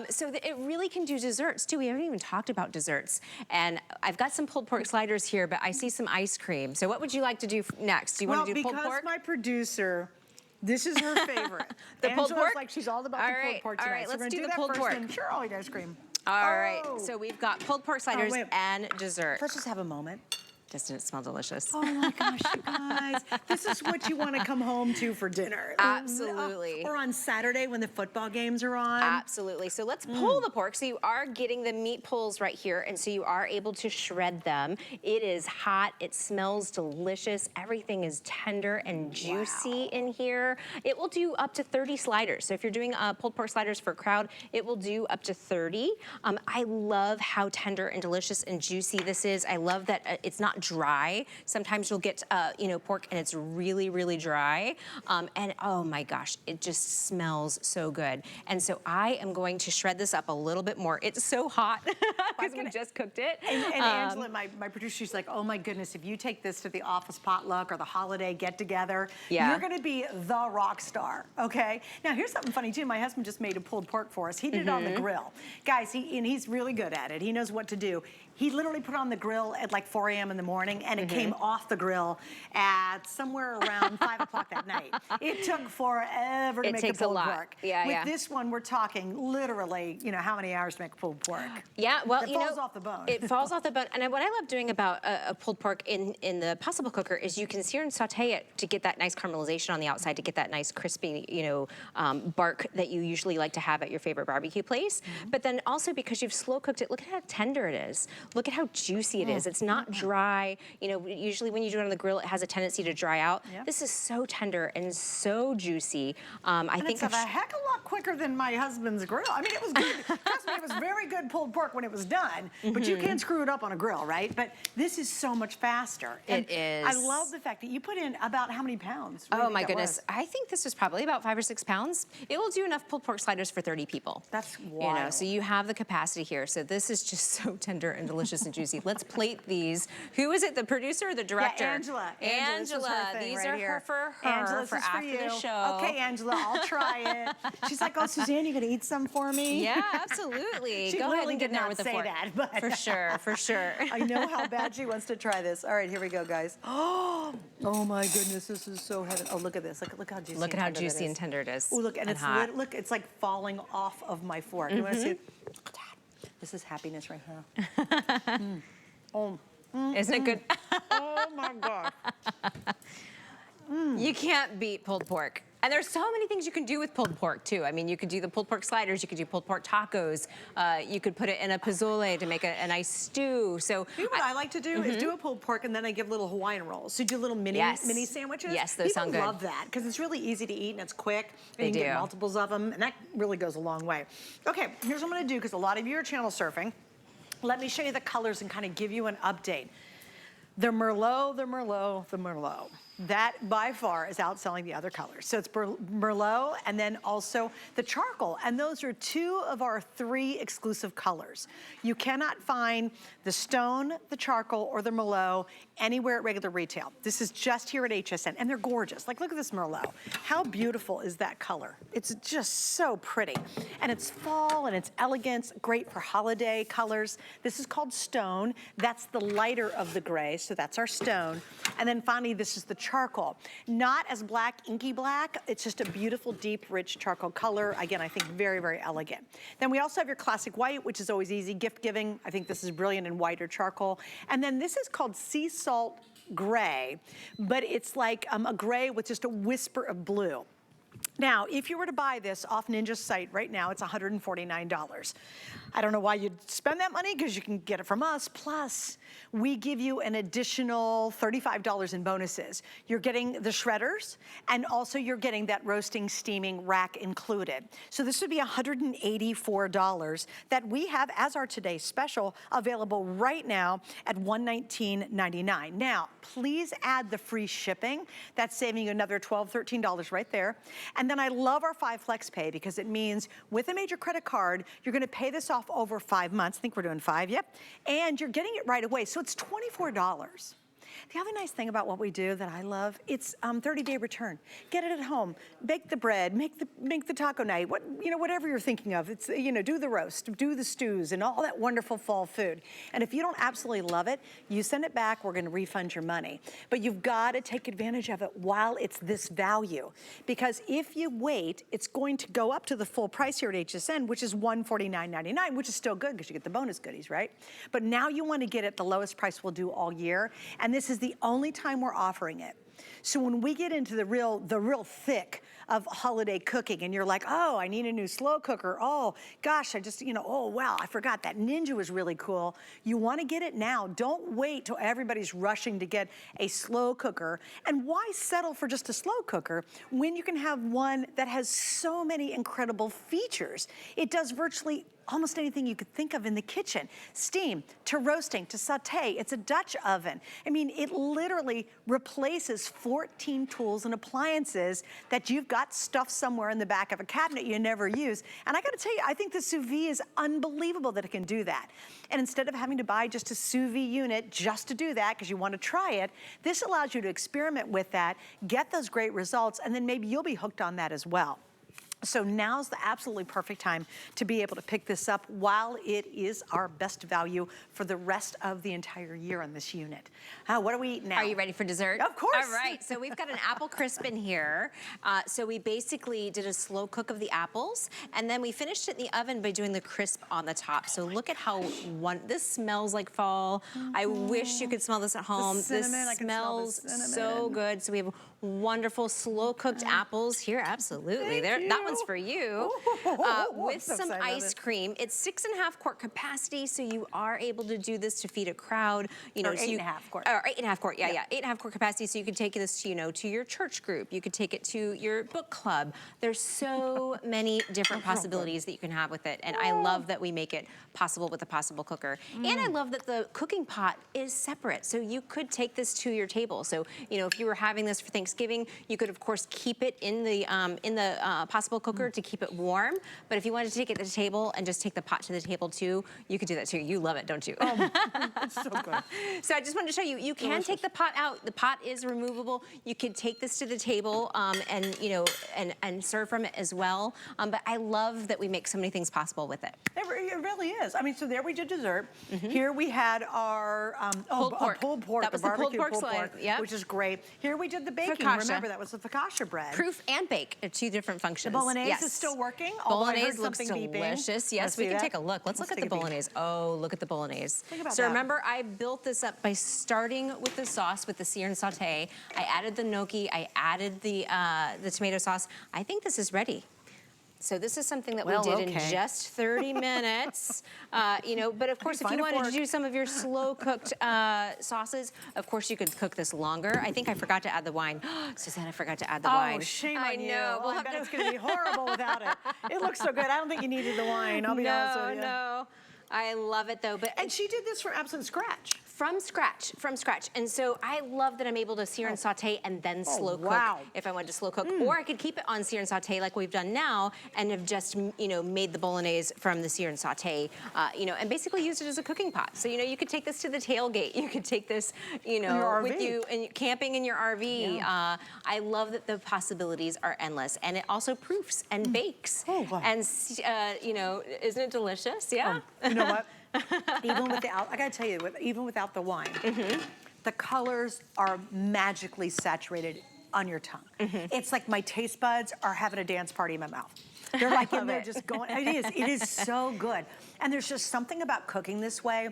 So it really can do desserts too. We haven't even talked about desserts. And I've got some pulled pork sliders here, but I see some ice cream. So what would you like to do next? Do you want to do pulled pork? Well, because my producer, this is her favorite. The pulled Angela's pork? like she's all about the pulled pork tonight. All right, So we're let's gonna do the that pulled first pork. and sure, I'll eat ice cream. All right, so we've got pulled pork sliders wait. and dessert. Let's just have a moment. Doesn't it smell delicious? Oh my gosh, you guys. This is what you want to come home to for dinner. Absolutely. Or on Saturday when the football games are on. Absolutely. So let's pull the pork. So you are getting the meat pulls right here, and so you are able to shred them. It is hot. It smells delicious. Everything is tender and juicy in here. It will do up to 30 sliders. So if you're doing pulled pork sliders for a crowd, it will do up to 30. I love how tender and delicious and juicy this is. I love that it's not dry. Sometimes you'll get, pork and it's really, really dry. And oh my gosh, it just smells so good. And so I am going to shred this up a little bit more. It's so hot because we just cooked it. And Angela, my producer, she's like, oh my goodness, if you take this to the office potluck or the holiday get together, you're gonna be the rock star, okay? Now here's something funny too. My husband just made a pulled pork for us. He did it on the grill. Guys, he's really good at it. He knows what to do. He literally put on the grill at like 4 a.m. in the morning, and it came off the grill at somewhere around 5 o'clock that night. It took forever to make the pulled pork. With this one, we're talking literally, how many hours to make a pulled pork? Yeah, well, it falls off the bone. It falls off the bone. And what I love doing about a pulled pork in the Possible Cooker is you can sear and saute it to get that nice caramelization on the outside, to get that nice crispy, bark that you usually like to have at your favorite barbecue place. But then also because you've slow cooked it, look at how tender it is. Look at how juicy it is. It's not dry. Usually when you do it on the grill, it has a tendency to dry out. This is so tender and so juicy. I think it's a heck of a lot quicker than my husband's grill. I mean, it was good. Trust me, it was very good pulled pork when it was done, but you can't screw it up on a grill, right? But this is so much faster. It is. I love the fact that you put in about how many pounds? Oh my goodness. I think this was probably about 5 or 6 pounds. It will do enough pulled pork sliders for 30 people. That's wild. So you have the capacity here. So this is just so tender and delicious and juicy. Let's plate these. Who is it, the producer or the director? Yeah, Angela. Angela, these are here. for her Angela, for this is after the show. Okay, Angela, I'll try it. She's like, oh, Suzanne, you gonna eat some for me? Yeah, absolutely. She Go ahead and get did in there not with the say fork. that, but For sure, for sure. I know how bad she wants to try this. All right, here we go, guys. Oh my goodness, this is so heavy. Oh, look at this. Look how juicy. Look at how juicy and tender it is. Oh, look, and it's hot. look, it's like falling off of my fork. You want to see it? This is happiness right here. Isn't it good? Oh my God. You can't beat pulled pork. And there's so many things you can do with pulled pork too. I mean, you could do the pulled pork sliders, you could do pulled pork tacos, you could put it in a pozole to make a nice stew. So you know what I like to do is do a pulled pork and then I give little Hawaiian rolls. So do little mini sandwiches. Yes, those sound good. People love that because it's really easy to eat and it's quick. And you can get multiples of them, and that really goes a long way. Okay, here's what I'm gonna do because a lot of you are channel surfing. Let me show you the colors and kind of give you an update. The Merlot, the Merlot, the Merlot. That by far is outselling the other colors. So it's Merlot and then also the charcoal. And those are 2 of our 3 exclusive colors. You cannot find the stone, the charcoal, or the Merlot anywhere at regular retail. This is just here at HSN, and they're gorgeous. Like, look at this Merlot. How beautiful is that color? It's just so pretty. And it's fall, and it's elegant, great for holiday colors. This is called stone. That's the lighter of the gray, so that's our stone. And then finally, this is the charcoal. Not as black, inky black. It's just a beautiful, deep, rich charcoal color. Again, I think very, very elegant. Then we also have your classic white, which is always easy. Gift giving, I think this is brilliant in white or charcoal. And then this is called sea salt gray, but it's like a gray with just a whisper of blue. Now, if you were to buy this off Ninja's site right now, it's $149. I don't know why you'd spend that money because you can get it from us. Plus, we give you an additional $35 in bonuses. You're getting the shredders, and also you're getting that roasting, steaming rack included. So this would be $184 that we have as our today's special available right now at $119.99. Now, please add the free shipping. That's saving you another $12, $13 right there. And And then I love our 5 Flex Pay because it means with a major credit card, you're gonna pay this off over 5 months. I think we're doing 5, yep. And you're getting it right away, so it's $24. The other nice thing about what we do that I love, it's 30-day return. Get it at home, bake the bread, make the taco night, whatever you're thinking of. It's, do the roast, do the stews, and all that wonderful fall food. And if you don't absolutely love it, you send it back, we're gonna refund your money. But you've gotta take advantage of it while it's this value. Because if you wait, it's going to go up to the full price here at HSN, which is $149.99, which is still good because you get the bonus goodies, right? But now you wanna get it the lowest price we'll do all year. And this is the only time we're offering it. So when we get into the real thick of holiday cooking and you're like, oh, I need a new slow cooker. Oh, gosh, oh, wow, I forgot that Ninja was really cool. You wanna get it now. Don't wait till everybody's rushing to get a slow cooker. And why settle for just a slow cooker when you can have one that has so many incredible features? It does virtually almost anything you could think of in the kitchen. Steam, to roasting, to saute. It's a Dutch oven. I mean, it literally replaces 14 tools and appliances that you've got stuffed somewhere in the back of a cabinet you never use. And I gotta tell you, I think the sous vide is unbelievable that it can do that. And instead of having to buy just a sous vide unit just to do that, because you want to try it, this allows you to experiment with that, get those great results, and then maybe you'll be hooked on that as well. So now's the absolutely perfect time to be able to pick this up while it is our best value for the rest of the entire year on this unit. What do we eat now? Are you ready for dessert? Of course. All right, so we've got an apple crisp in here. So we basically did a slow cook of the apples, and then we finished it in the oven by doing the crisp on the top. So look at how this smells like fall. I wish you could smell this at home. Cinnamon, this smells so good. So we have wonderful slow cooked apples here. Absolutely. That one's for you. With some ice cream. It's 6.5 quart capacity, so you are able to do this to feed a crowd. Or 8.5 quart. Or 8.5 quart, yeah. 8.5 quart capacity, so you can take this to, to your church group. You could take it to your book club. There's so many different possibilities that you can have with it, and I love that we make it possible with the PossibleCooker. And I love that the cooking pot is separate, so you could take this to your table. So, if you were having this for Thanksgiving, you could of course keep it in the PossibleCooker to keep it warm. But if you wanted to take it to the table and just take the pot to the table too, you could do that too. You love it, don't you? Oh, it's so good. So I just wanted to show you, you can take the pot out. The pot is removable. You could take this to the table and serve from it as well. But I love that we make so many things possible with it. It really is. I mean, so there we did dessert. Here we had our pulled pork. That was the pulled pork slice, yep. Which is great. Here we did the baking. Focaccia. Remember, that was the focaccia bread. Proof and bake are two different functions. The bolognese is still working. Bolognese looks delicious. Yes, we can take a look. Let's look at the bolognese. Oh, look at the bolognese. Think about so that. remember, I built this up by starting with the sauce with the sear and saute. I added the gnocchi. I added the tomato sauce. I think this is ready. So this is something that we did in just 30 minutes. But of course, if you wanted to do some of your slow cooked sauces, of course you could cook this longer. I think I forgot to add the wine. Suzanne, I forgot to add the wine. Oh, shame on you. I know. I bet it's gonna be horrible without it. It looks so good. I don't think you needed the wine, I'll be honest with you. No, I love it though. And she did this from absolute scratch. From scratch. And so I love that I'm able to sear and saute and then slow cook if I wanted to slow cook. Or I could keep it on sear and saute like we've done now and have just, made the bolognese from the sear and saute, and basically use it as a cooking pot. So, you could take this to the tailgate. You could take this, with you and camping in your RV. Yeah. I love that the possibilities are endless. And it also proofs and bakes. Oh, wow. And, isn't it delicious? Yeah. You know what? Even without, I gotta tell you, even without the wine, the colors are magically saturated on your tongue. It's like my taste buds are having a dance party in my mouth. They're like in there just going, it is so good. And there's just something about cooking this way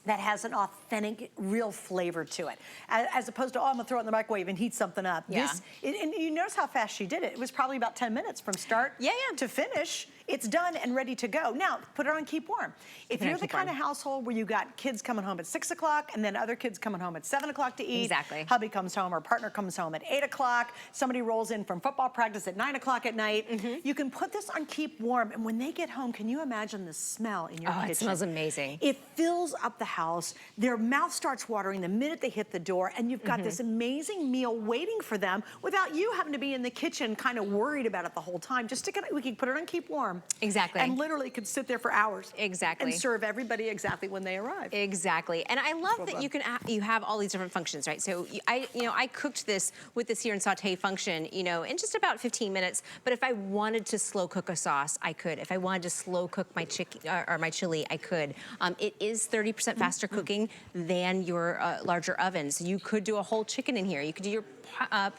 that has an authentic, real flavor to it. As opposed to, I'm gonna throw it in the microwave and heat something up. Yeah. And you notice how fast she did it. It was probably about 10 minutes from start to finish. It's done and ready to go. Now, put it on keep warm. If you're the kind of household where you got kids coming home at 6 o'clock and then other kids coming home at 7 o'clock to eat. Exactly. Hubby comes home or partner comes home at 8 o'clock. Somebody rolls in from football practice at 9 o'clock at night. You can put this on keep warm, and when they get home, can you imagine the smell in your kitchen? It smells amazing. It fills up the house, their mouth starts watering the minute they hit the door, and you've got this amazing meal waiting for them without you having to be in the kitchen kind of worried about it the whole time. Just stick it, we can put it on keep warm. Exactly. And literally could sit there for hours. Exactly. And serve everybody exactly when they arrive. Exactly. And I love that you have all these different functions, right? So I cooked this with the sear and saute function, in just about 15 minutes. But if I wanted to slow cook a sauce, I could. If I wanted to slow cook my chicken or my chili, I could. It is 30% faster cooking than your larger oven. So you could do a whole chicken in here. You could do your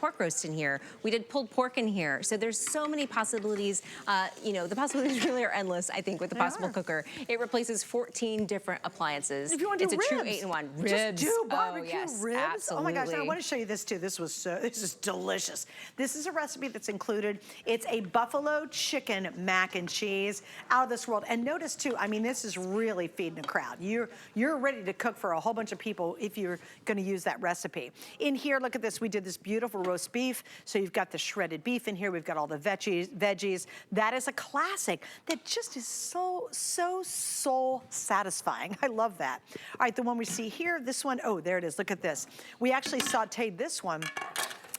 pork roast in here. We did pulled pork in here. So there's so many possibilities. The possibilities really are endless, I think, with the PossibleCooker. It replaces 14 different appliances. If you want to do it's ribs, a true 8-in-1. Ribs. Just do barbecue ribs. Absolutely. Oh my gosh, I want to show you this too. This is delicious. This is a recipe that's included. It's a buffalo chicken mac and cheese, out of this world. And notice too, I mean, this is really feeding a crowd. You're ready to cook for a whole bunch of people if you're going to use that recipe. In here, look at this. We did this beautiful roast beef. So you've got the shredded beef in here. We've got all the veggies. That is a classic that just is so soul satisfying. I love that. All right, the one we see here, this one, oh, there it is. Look at this. We actually sauteed this one.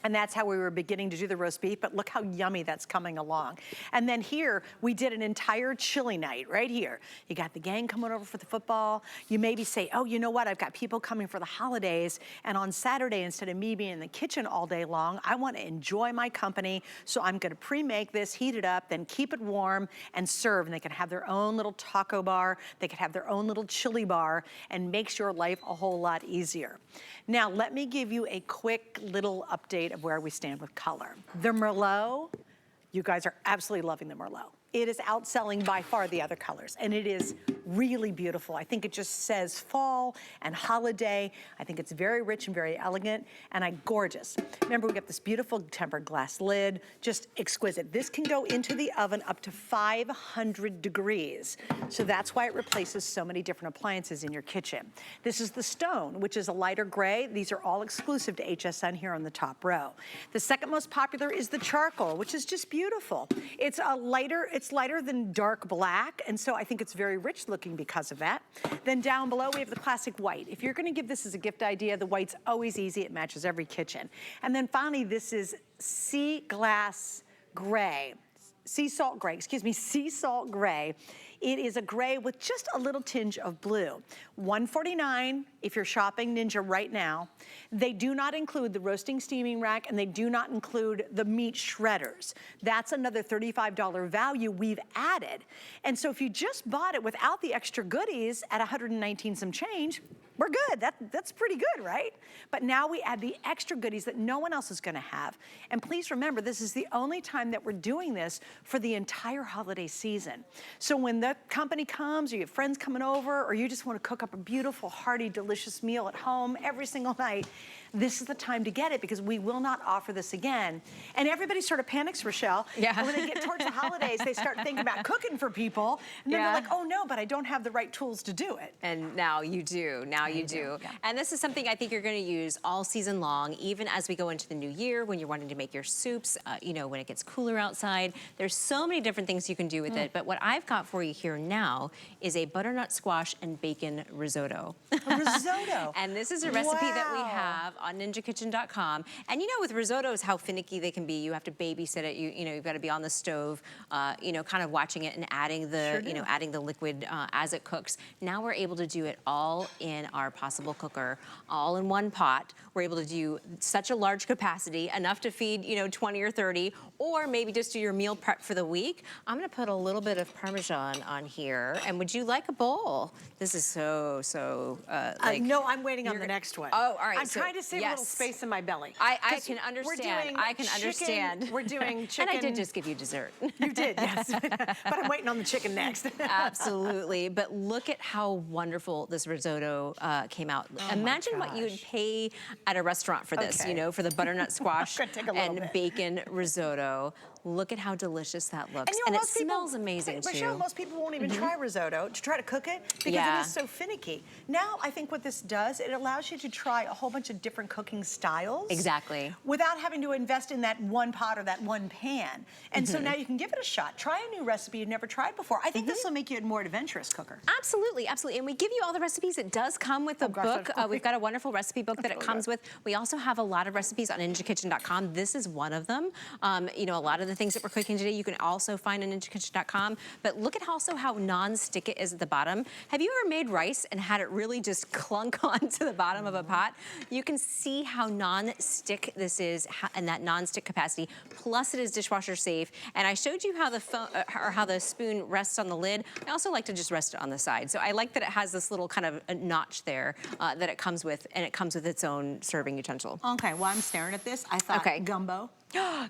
And that's how we were beginning to do the roast beef, but look how yummy that's coming along. And then here, we did an entire chili night right here. You got the gang coming over for the football. You maybe say, oh, you know what? I've got people coming for the holidays, and on Saturday, instead of me being in the kitchen all day long, I want to enjoy my company, so I'm gonna pre-make this, heat it up, then keep it warm and serve. And they can have their own little taco bar, they could have their own little chili bar, and makes your life a whole lot easier. Now, let me give you a quick little update of where we stand with color. The Merlot, you guys are absolutely loving the Merlot. It is outselling by far the other colors, and it is really beautiful. I think it just says fall and holiday. I think it's very rich and very elegant, and gorgeous. Remember, we got this beautiful tempered glass lid, just exquisite. This can go into the oven up to 500 degrees, so that's why it replaces so many different appliances in your kitchen. This is the stone, which is a lighter gray. These are all exclusive to HSN here on the top row. The second most popular is the charcoal, which is just beautiful. It's lighter than dark black, and so I think it's very rich looking because of that. Then down below, we have the classic white. If you're gonna give this as a gift idea, the white's always easy. It matches every kitchen. And then finally, this is sea salt gray. It is a gray with just a little tinge of blue. $149 if you're shopping Ninja right now. They do not include the roasting steaming rack, and they do not include the meat shredders. That's another $35 value we've added. And so if you just bought it without the extra goodies at 119 some change, we're good. That's pretty good, right? But now we add the extra goodies that no one else is gonna have. And please remember, this is the only time that we're doing this for the entire holiday season. So when the company comes, or you have friends coming over, or you just wanna cook up a beautiful, hearty, delicious meal at home every single night, this is the time to get it, because we will not offer this again. And everybody sort of panics, Rochelle. Yeah. And when they get towards the holidays, they start thinking about cooking for people. And then they're like, oh no, but I don't have the right tools to do it. And now you do, you do. Yeah. And this is something I think you're gonna use all season long, even as we go into the new year, when you're wanting to make your soups, when it gets cooler outside. There's so many different things you can do with it, but what I've got for you here now is a butternut squash and bacon risotto. A risotto. And this is a recipe that we have on ninjakitchen.com. And with risottos, how finicky they can be. You have to babysit it. You've got to be on the stove, kind of watching it and adding the, adding the liquid as it cooks. Now we're able to do it all in our PossibleCooker, all in one pot. We're able to do such a large capacity, enough to feed, 20 or 30, or maybe just do your meal prep for the week. I'm gonna put a little bit of Parmesan on here. And would you like a bowl? This is so no, I'm waiting on the next one. Oh, all right. I'm trying to save a little space in my belly. I can understand. I can understand. We're doing chicken. And I did just give you dessert. You did, yes. But I'm waiting on the chicken next. Absolutely. But look at how wonderful this risotto came out. Oh Imagine what you would pay at a restaurant for this, for the butternut squash and bacon risotto. Look at how delicious that looks. you know, And it most people- smells amazing too. Michelle, most people won't even try risotto to try to cook it because Yeah. it is so finicky. Now, I think what this does, it allows you to try a whole bunch of different cooking styles. Exactly. Without having to invest in that one pot or that one pan. And so now you can give it a shot. Try a new recipe you've never tried before. I think this will make you a more adventurous cooker. Absolutely, absolutely. And we give you all the recipes. It does come with a book. We've got a wonderful recipe book that it comes with. We also have a lot of recipes on ninjakitchen.com. This is one of them. You know, a lot of the things that we're cooking today, you can also find on ninjakitchen.com. But look at also how non-stick it is at the bottom. Have you ever made rice and had it really just clunk onto the bottom of a pot? You can see how non-stick this is and that non-stick capacity. Plus it is dishwasher safe. And I showed you how the spoon rests on the lid. I also like to just rest it on the side. So I like that it has this little kind of a notch there that it comes with, and it comes with its own serving utensil. Okay, while I'm staring at this, I thought gumbo.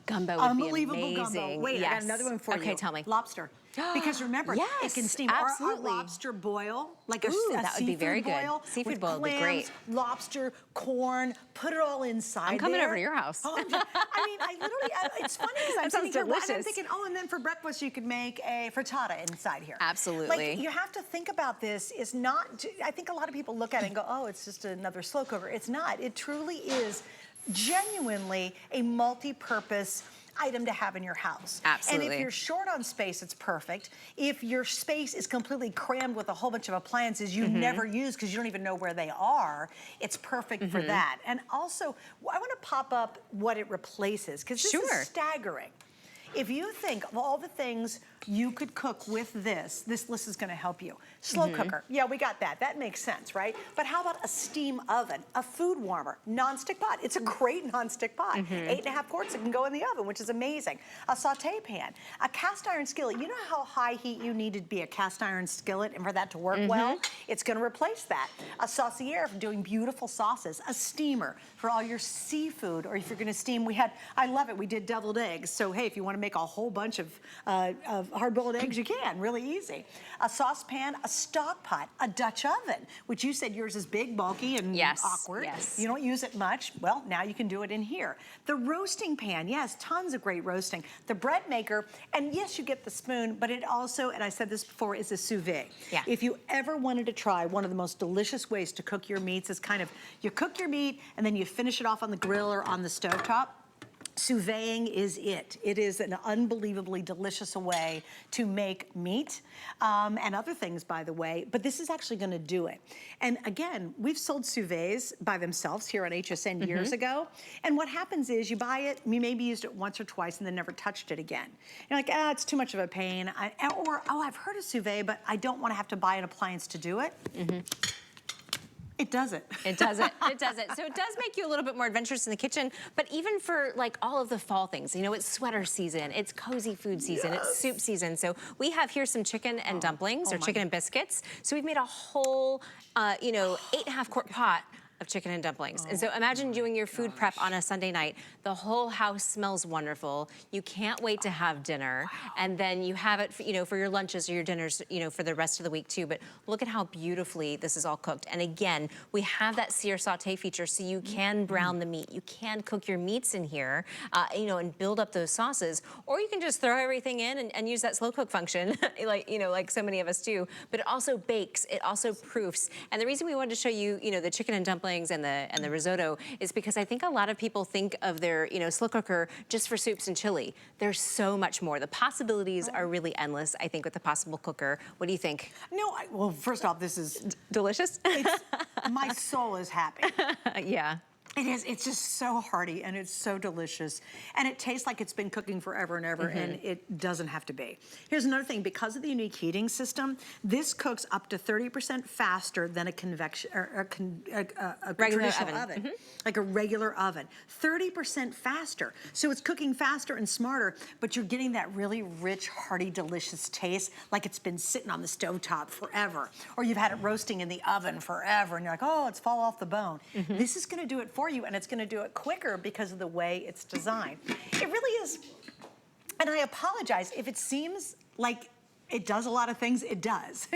Gumbo would Unbelievable be amazing. gumbo. Wait, yes. I got another one for you. Okay, tell me. Lobster. Because remember, it Yes, can steam. absolutely. Or a lobster boil, like a, Ooh, a that would be seafood very good. boil. Seafood with boil would be great. clams, lobster, corn, put it all inside I'm coming there. over to your house. Oh, I mean, I literally, it's funny because I'm That sitting sounds here, and I'm delicious. thinking, oh, and then for breakfast you could make a frittata inside here. Absolutely. Like, you have to think about this. It's not, I think a lot of people look at it and go, oh, it's just another slow cooker. It's not. It truly is genuinely a multi-purpose item to have in your house. Absolutely. And if you're short on space, it's perfect. If your space is completely crammed with a whole bunch of appliances you never use because you don't even know where they are, it's perfect for that. And also, I want to pop up what it replaces because this is staggering. If you think of all the things you could cook with this list is going to help you. Slow cooker, yeah, we got that. That makes sense, right? But how about a steam oven, a food warmer, non-stick pot? It's a great non-stick pot. 8.5 quarts, it can go in the oven, which is amazing. A saute pan, a cast iron skillet. You know how high heat you need to be a cast iron skillet and for that to work well? It's going to replace that. A saucier for doing beautiful sauces. A steamer for all your seafood, or if you're going to steam, I love it, we did deviled eggs. So hey, if you want to make a whole bunch of hard-boiled eggs, you can, really easy. A saucepan, a stock pot, a Dutch oven, which you said yours is big, bulky, and awkward. Yes. You don't use it much. Well, now you can do it in here. The roasting pan, yes, tons of great roasting. The bread maker, and yes, you get the spoon, but it also, and I said this before, is a sous vide. Yeah. If you ever wanted to try one of the most delicious ways to cook your meats is kind of, you cook your meat and then you finish it off on the grill or on the stovetop. Sous videing is it. It is an unbelievably delicious way to make meat and other things, by the way, but this is actually gonna do it. And again, we've sold sous vides by themselves here on HSN years ago, and what happens is you buy it, you maybe used it once or twice and then never touched it again. You're like, it's too much of a pain, or, oh, I've heard of sous vide, but I don't wanna have to buy an appliance to do it. It does it. It does it. It does it. So it does make you a little bit more adventurous in the kitchen, but even for like all of the fall things, you know, it's sweater season, it's cozy food season, it's soup season. So we have here some chicken and dumplings or chicken and biscuits. So we've made a whole, you know, 8.5 quart pot of chicken and dumplings. And so imagine doing your food prep on a Sunday night. The whole house smells wonderful. You can't wait to have dinner. And then you have it, for, you know, for your lunches or your dinners, you know, for the rest of the week too. But look at how beautifully this is all cooked. And again, we have that sear saute feature so you can brown the meat. You can cook your meats in here, you know, and build up those sauces. Or you can just throw everything in and use that slow cook function, like, you know, like so many of us do. But it also bakes, it also proofs. And the reason we wanted to show you, you know, the chicken and dumplings and the risotto is because I think a lot of people think of their, you know, slow cooker just for soups and chili. There's so much more. The possibilities are really endless, I think, with the PossibleCooker. What do you think? No, well, first off, this is delicious. My soul is happy. Yeah. It is, it's just so hearty and it's so delicious. And it tastes like it's been cooking forever and ever, and it doesn't have to be. Here's another thing, because of the unique heating system, this cooks up to 30% faster than a convection, or a traditional oven. Like a regular oven. 30% faster. So it's cooking faster and smarter, but you're getting that really rich, hearty, delicious taste like it's been sitting on the stovetop forever. Or you've had it roasting in the oven forever and you're like, oh, it's fall off the bone. This is gonna do it for you, and it's gonna do it quicker because of the way it's designed. It really is, and I apologize if it seems like It does a lot of things, it does.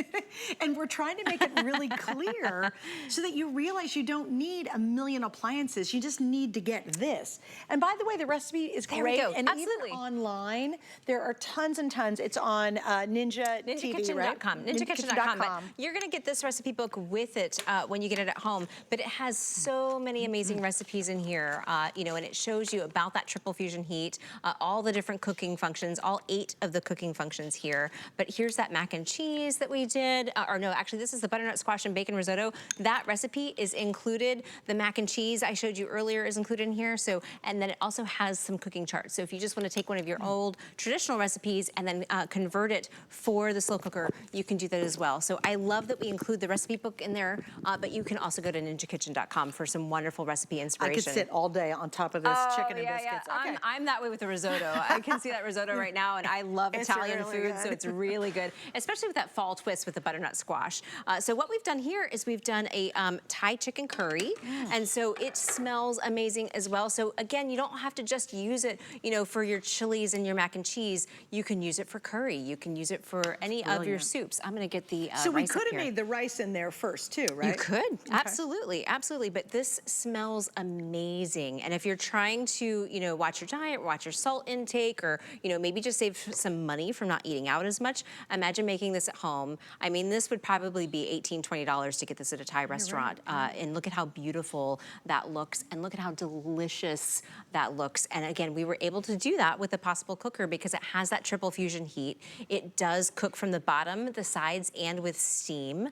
And we're trying to make it really clear so that you realize you don't need a million appliances, you just need to get this. And by the way, the recipe is There great. we go. And Absolutely. even online, there are tons and tons. It's on Ninja TV, right? NinjaKitchen.com. NinjaKitchen.com. But you're gonna get this recipe book with it when you get it at home. But it has so many amazing recipes in here, you know, and it shows you about that triple fusion heat, all the different cooking functions, all 8 of the cooking functions here. But here's that mac and cheese that we did, or no, actually this is the butternut squash and bacon risotto. That recipe is included. The mac and cheese I showed you earlier is included in here. So, and then it also has some cooking charts. So if you just want to take one of your old traditional recipes and then convert it for the slow cooker, you can do that as well. So I love that we include the recipe book in there, but you can also go to ninjakitchen.com for some wonderful recipe inspiration. I could sit all day on top of this chicken and biscuits. Yeah. Okay. I'm that way with the risotto. I can see that risotto right now, and I love Italian really food, good. so it's really good, especially with that fall twist with the butternut squash. So what we've done here is we've done a Thai chicken curry, and so it smells amazing as well. So again, you don't have to just use it, you know, for your chilies and your mac and cheese. You can use it for curry. You can use it for any of your soups. I'm gonna get the So we rice could up have here. made the rice in there first too, right? You could, absolutely, absolutely. But this smells amazing. And if you're trying to, you know, watch your diet, watch your salt intake, or, you know, maybe just save some money from not eating out as much, imagine making this at home. I mean, this would probably be $18, $20 to get this at a Thai restaurant. And look at how beautiful that looks, and look at how delicious that looks. And again, we were able to do that with the PossibleCooker because it has that triple fusion heat. It does cook from the bottom, the sides, and with steam.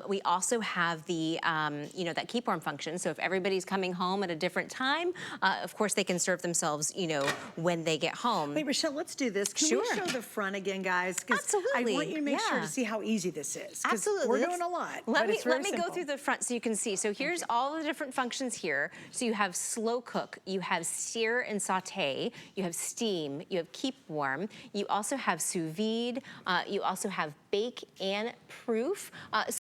We also have the, you know, that keep warm function. So if everybody's coming home at a different time, of course they can serve themselves, you know, when they get home. Wait, Rochelle, let's do this. Can we show the front again, guys? 'Cause Absolutely. I want you to make sure Yeah. to see how easy this is. 'Cause Absolutely. We're doing a lot. Let but me it's very go simple. through the front so you can see. So here's all the different functions here. So you have slow cook, you have sear and saute, you have steam, you have keep warm, you also have sous vide, you also have bake and proof.